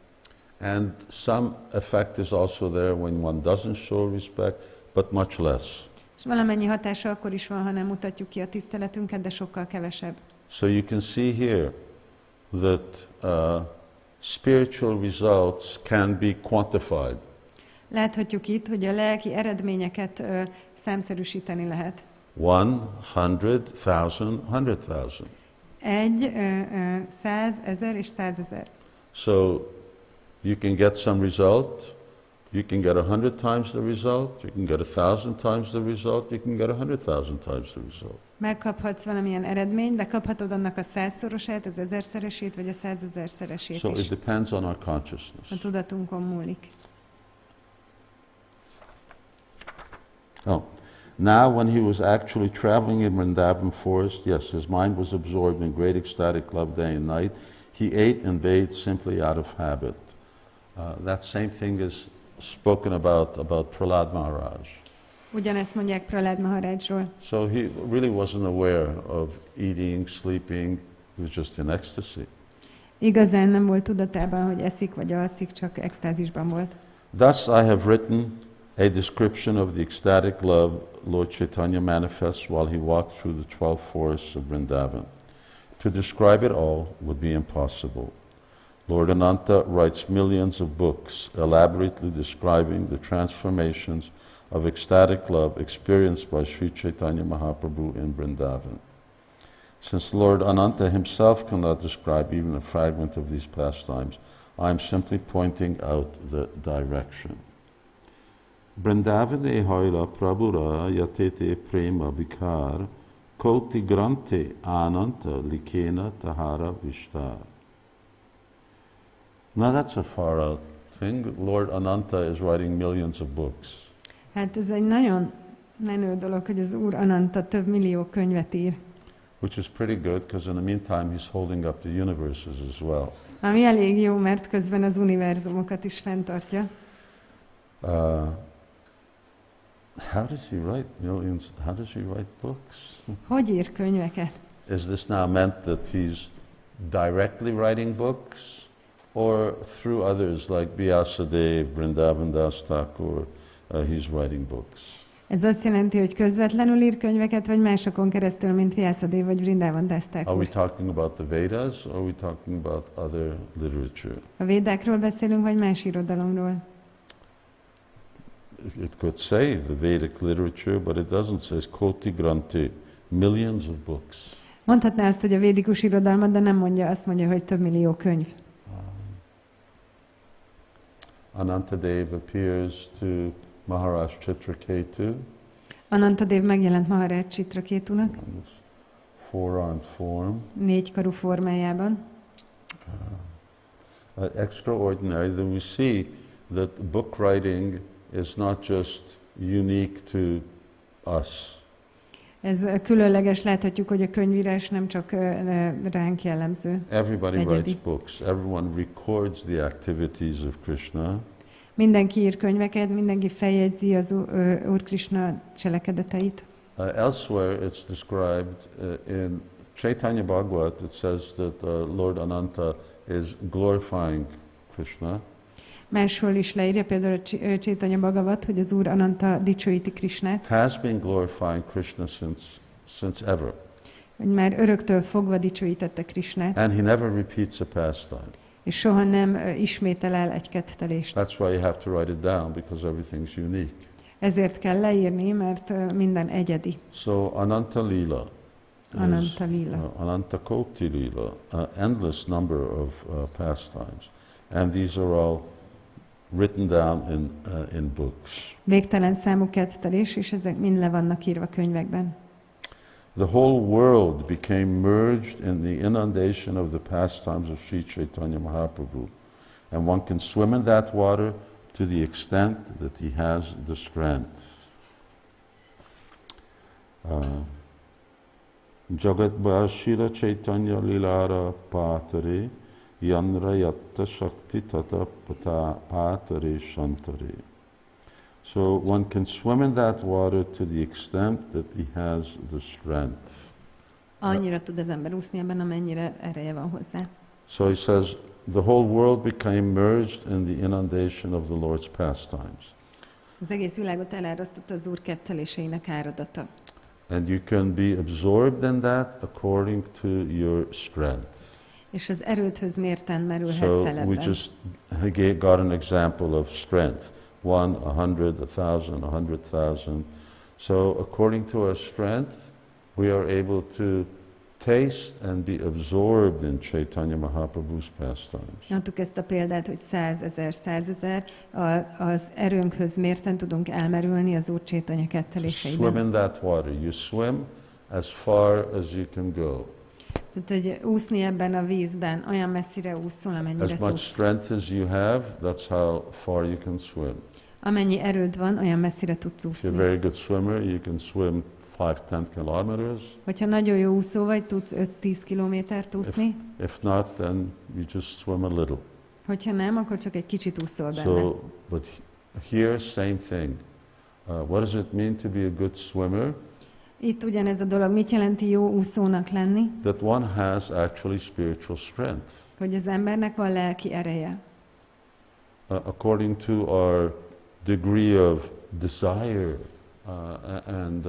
And some effect is also there when one doesn't show respect, but much less. És valamennyi hatása akkor is van, ha nem mutatjuk ki a tiszteletünket, de sokkal kevesebb. So you can see here that spiritual results can be quantified. Láthatjuk itt, hogy a lelki eredményeket számszerűsíteni lehet. 100,000, 100,000. 1, 100, 1000 és 100 000. So you can get some result, you can get 100 times the result, you can get 1,000 times the result, you can get 100,000 times the result. Megkaphatsz valamilyen eredményt, de kaphatod annak a 100-szorosát, az 1000-szeresét, vagy a 100 000-szeresét So is. it depends on our consciousness. A tudatunkon múlik. Oh. Now, when he was actually traveling in Vṛndāvana forest, yes, his mind was absorbed in great ecstatic love day and night. He ate and bathed simply out of habit. That same thing is spoken about Prahlad Maharaj. Ugyanezt mondják Prahlad Maharajról. So he really wasn't aware of eating, sleeping. He was just in ecstasy. Igazán nem volt tudatában, hogy eszik vagy alszik, csak extázisban volt. Thus I have written a description of the ecstatic love Lord Chaitanya manifests while he walked through the 12 forests of Brindaven. To describe it all would be impossible. Lord Ananta writes millions of books elaborately describing the transformations of ecstatic love experienced by Śrī Caitanya Mahaprabhu in Brindaven. Since Lord Ananta himself cannot describe even a fragment of these pastimes, I am simply pointing out the direction. Brindavane haila prabhura yatete prema vikar koti grante ananta likena tahara vishtar. Now that's a far out thing. Lord Ananta is writing millions of books. Hát ez egy nagyon menő dolog, hogy az Úr Ananta több millió könyvet ír. Which is pretty good, because in the meantime he's holding up the universes as well. Ami elég jó, mert közben az univerzumokat is fenntartja. How does he write millions? How does he write books? Hogy ír könyveket? Is this now meant that he's directly writing books, or through others like Vyasadeva, Brindavan Das Thakur, he's writing books? Ez azt jelenti, hogy közvetlenül ír könyveket, vagy másokon keresztül, mint Vyasadeva vagy Brindavan Das Are we Thakur? talking about the Vedas, or are we talking about other literature? A védákról beszélünk, vagy más irodalomról? It could say the Vedic literature, but it doesn't say Koti Granti, millions of books. Mondhatná azt, hogy a védikus irodalmat, de nem mondja, azt mondja, hogy több millió könyv. Anantadev appears to Maharaj Chitraketu. Anantadev megjelent Maharaj Chitraketunak, In this four-armed form. 4 karú formájában. Extraordinary that we see that book writing is not just unique to us. Ez különleges, láthatjuk, hogy a könyvírás nem csak ránk jellemző. Everybody Egyedi. writes books. Everyone records the activities of Krishna. Mindenki ír könyveket, mindenki feljegyzi az Úr Krishna cselekedeteit. Elsewhere it's described in Chaitanya Bhagavat, it says that Lord Ananta is glorifying Krishna. Máshol is leírja, például a Chaitanya Bhagavat, hogy az Úr Ananta dicsőíti Krishnát, Has been glorifying Krishna since ever. hogy már öröktől fogva dicsőítette Krishnát, And he never repeats a pastime. és soha nem ismétel el egy kettelést. That's why you have to write it down, because everything's unique. Ezért kell leírni, mert minden egyedi. So Ananta Lila. Ananta Lila. Ananta Koti Lila. Endless number of pastimes. And these are all written down in books. Végtelen számú kettelés, és ezek mind le vannak írva könyvekben. The whole world became merged in the inundation of the pastimes of Śrī Caitanya Mahaprabhu. And one can swim in that water to the extent that he has the strength. Jagatbhashira Chaitanya Lilara Patare Yanra Yatta Shakti Tata Patare Shantare. So one can swim in that water to the extent that he has the strength. Annyira tud az ember úszni ebben, amennyire ereje van hozzá. So he says, the whole world became merged in the inundation of the Lord's pastimes. Az egész világot elárasztotta az Úr ketteléseinek áradata. And you can be absorbed in that according to your strength. És az erődhöz mérten merülhetsz So el we ebben. just got an example of strength. 1, 100, 1,000, 100,000. So according to our strength, we are able to taste and be absorbed in Chaitanya Mahaprabhu's pastimes. Adtuk ezt a példát, hogy 100,000, az erőnkhöz mérten tudunk elmerülni az Úr Chaitanya Swim ketteléseiben. in that water. You swim as far as you can go. Tehát, hogy úszni ebben a vízben, olyan messzire úszol, amennyire As much tudsz. strength as you have, that's how far you can swim. Amennyi erőd van, olyan messzire tudsz If you're a úszni. very good swimmer, you can swim 5-10 kilometers. Hogyha nagyon jó úszó vagy, tudsz 5-10 kilométert úszni. If not, then you just swim a little. Hogyha nem, akkor csak egy kicsit úszol benne. So, but here, same thing. What does it mean to be a good swimmer? Itt ugyanez a dolog. Mit jelenti jó úszónak lenni? That one has actually spiritual strength. Hogy az embernek van lelki ereje. According to our degree of desire and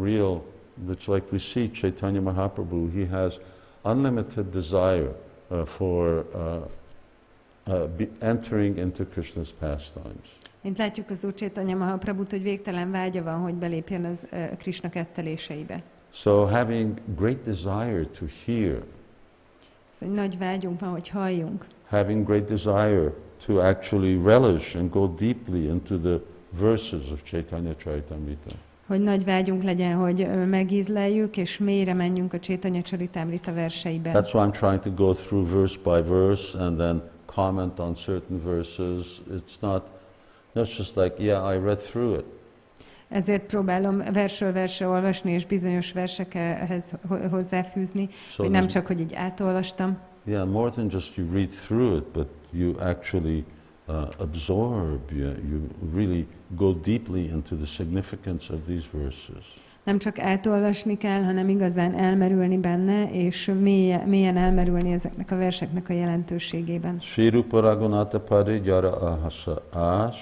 real, it's like we see Chaitanya Mahaprabhu, he has unlimited desire for entering into Krishna's pastimes. Mint látjuk az Úr Chaitanya Mahaprabhut, hogy végtelen vágya van, hogy belépjen az Krishna ketteléseibe. So having great desire to hear, Szóval nagy vágyunk van, hogy halljunk. having great desire to actually relish and go deeply into the verses of Chaitanya-caritāmrta. Hogy nagy vágyunk legyen, hogy megízleljük, és mélyre menjünk a Chaitanya-caritāmrta verseiben. That's why I'm trying to go through verse by verse and then comment on certain verses. It's not just like, yeah, I read through it. Ezért próbálom versről versre olvasni, és bizonyos versekhez hozzáfűzni, So hogy nem there's- csak, hogy így átolvastam. Yeah, more than just you read through it, but you actually absorb, you really go deeply into the significance of these verses. Nem csak átolvasni kell, hanem igazán elmerülni benne, és mélyen elmerülni ezeknek a verseknek a jelentőségében. Śrī Rupa Raghunatha Parijara Ahasa Ash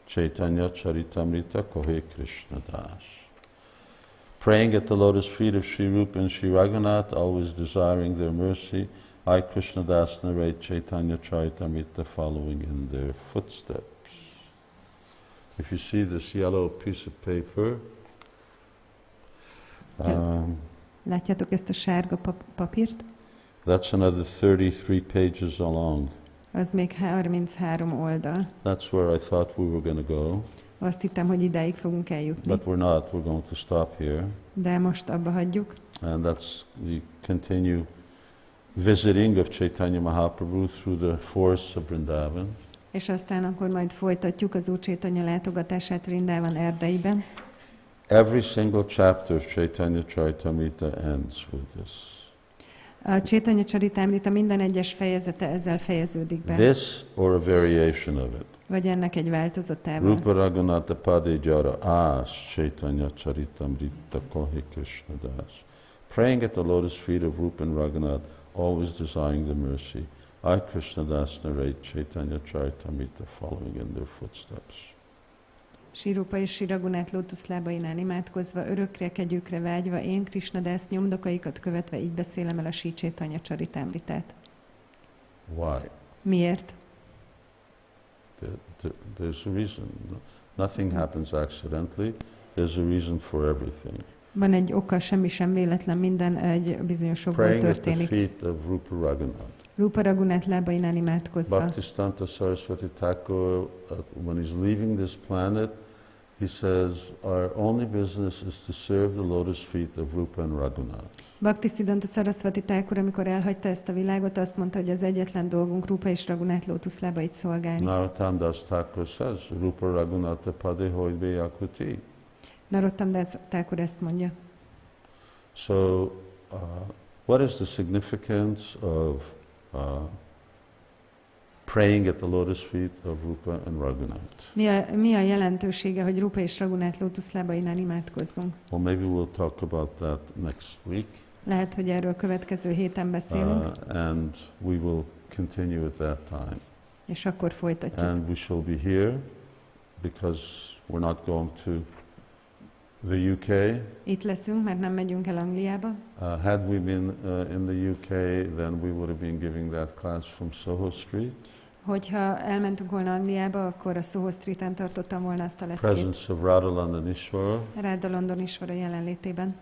Caitanya-caritāmrta Kohé Krishna Das. Praying at the lotus feet of Śrī Rupa and Śrī Raghunath, always desiring their mercy, I, Krishna Das, narrate Chaitanya-caritāmrta following in their footsteps. If you see this yellow piece of paper, Látjátok ezt a sárga papírt? that's another 33 pages long. Az még 33 oldal. That's where I thought we were going to go, Azt hittem, hogy idáig fogunk eljutni, but we're not. We're going to stop here. de most abba hagyjuk. And we continue visiting of Chaitanya Mahaprabhu through the forests of Brindaven. És aztán akkor majd folytatjuk az Úr Chaitanya látogatását Vṛndāvana erdeiben. Every single chapter of Chaitanya-caritāmrta ends with this. A Chaitanya-caritāmrta minden egyes fejezete ezzel fejeződik be, This or a variation of it. vagy ennek egy változatával. Rupa Raghunatha Padijara As Chaitanya-caritāmrta Kohé Krishna Das. Praying at the lotus feet of Rupa and Raghunath, always desiring the mercy. I, Krishna Das, narrate Chaitanya-caritāmrta following in their footsteps. Śrī Rupa és Śrī Raghunath lótuszlábainál imádkozva, örökre kegyükre vágyva, én Krishna Das nyomdokaikat követve így beszélem el a Śrī Caitanya-caritāmritát. Why? Miért? There's a reason. Nothing happens accidentally. There's a reason for everything. Van egy oka, semmi sem véletlen, minden egy bizonyos okból Praying at the történik. feet of Rupa Raghunath. Rupa Raghunath lábainál imádkozva. Bhaktisiddhanta Saraswati Thakur, when he's leaving this planet, he says, our only business is to serve the lotus feet of Rupa and Raghunath. Bhaktisiddhanta Saraswati Thakur, amikor elhagyta ezt a világot, azt mondta, hogy az egyetlen dolgunk Rupa és Raghunath lótuszlábait szolgálni. Narottam Das Thakur says, Rupa Raghunatha Pade Hoidbe Yakuti. Narottam Das Thakur ezt mondja. So, what is the significance of praying at the lotus feet of Rupa and Raghunath? Mi a jelentősége, hogy Rupa és Raghunath lótuszlábainál imádkozzunk? Well, maybe we'll talk about that next week. Lehet, hogy erről következő héten beszélünk, And we will continue at that time. és akkor folytatjuk. And we shall be here because we're not going to the UK. Itt leszünk, mert nem megyünk el Angliába. Had we been in the UK, then we would have been giving that class from Soho Street. Hogyha elmentünk volna Angliába, akkor a Soho Street-en tartottam volna azt a leckét. Presence of Radha London Ishwara. Radha London Ishwara jelenlétében.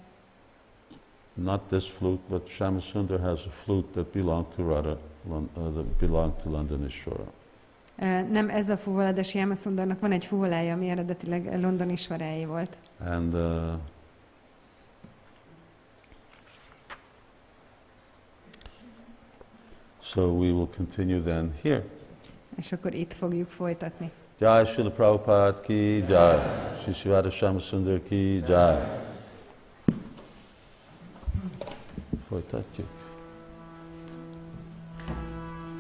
not this flute, but Shyamasundar has a flute that belonged to Radha, that belonged to Londonishvara. Nem ez a fuvola, de Shyamasundornak van egy fuvolája, ami eredetileg Londonishvaráé volt. And so we will continue then here. És akkor itt fogjuk folytatni. Jai Srila Prabhupada ki jai, Shri Shivada Shyamasundar ki jai. Folytatjuk.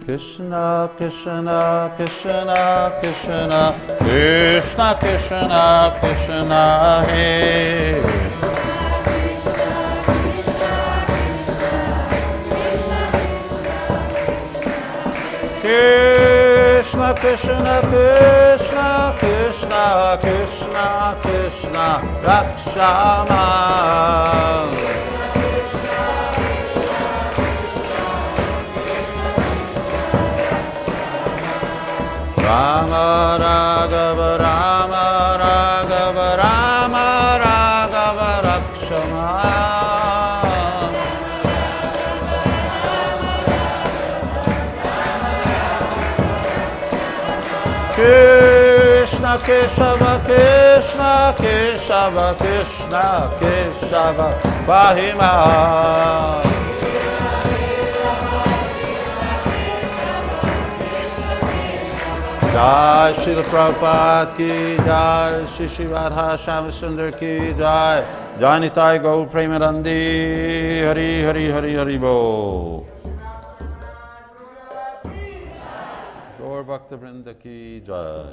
Krishna, Krishna, Krishna, Krishna, Krishna, Krishna, Krishna, Hey. Krishna, Krishna, Krishna, Krishna, Krishna, Krishna, Rakshama. Rama Raghava, Rama Raghava, Rama Raghava, Rakshama. Krishna Keshava, Krishna Keshava, Krishna Keshava, Pahima. Jai Srila Prabhupada ki jai, Shri Shri Radha Shyamasundar ki jai, Jai Nitai Gaur Premanandi, Hari Hari Hari Hari Bo. Gaur Bhakta Vrinda ki jai.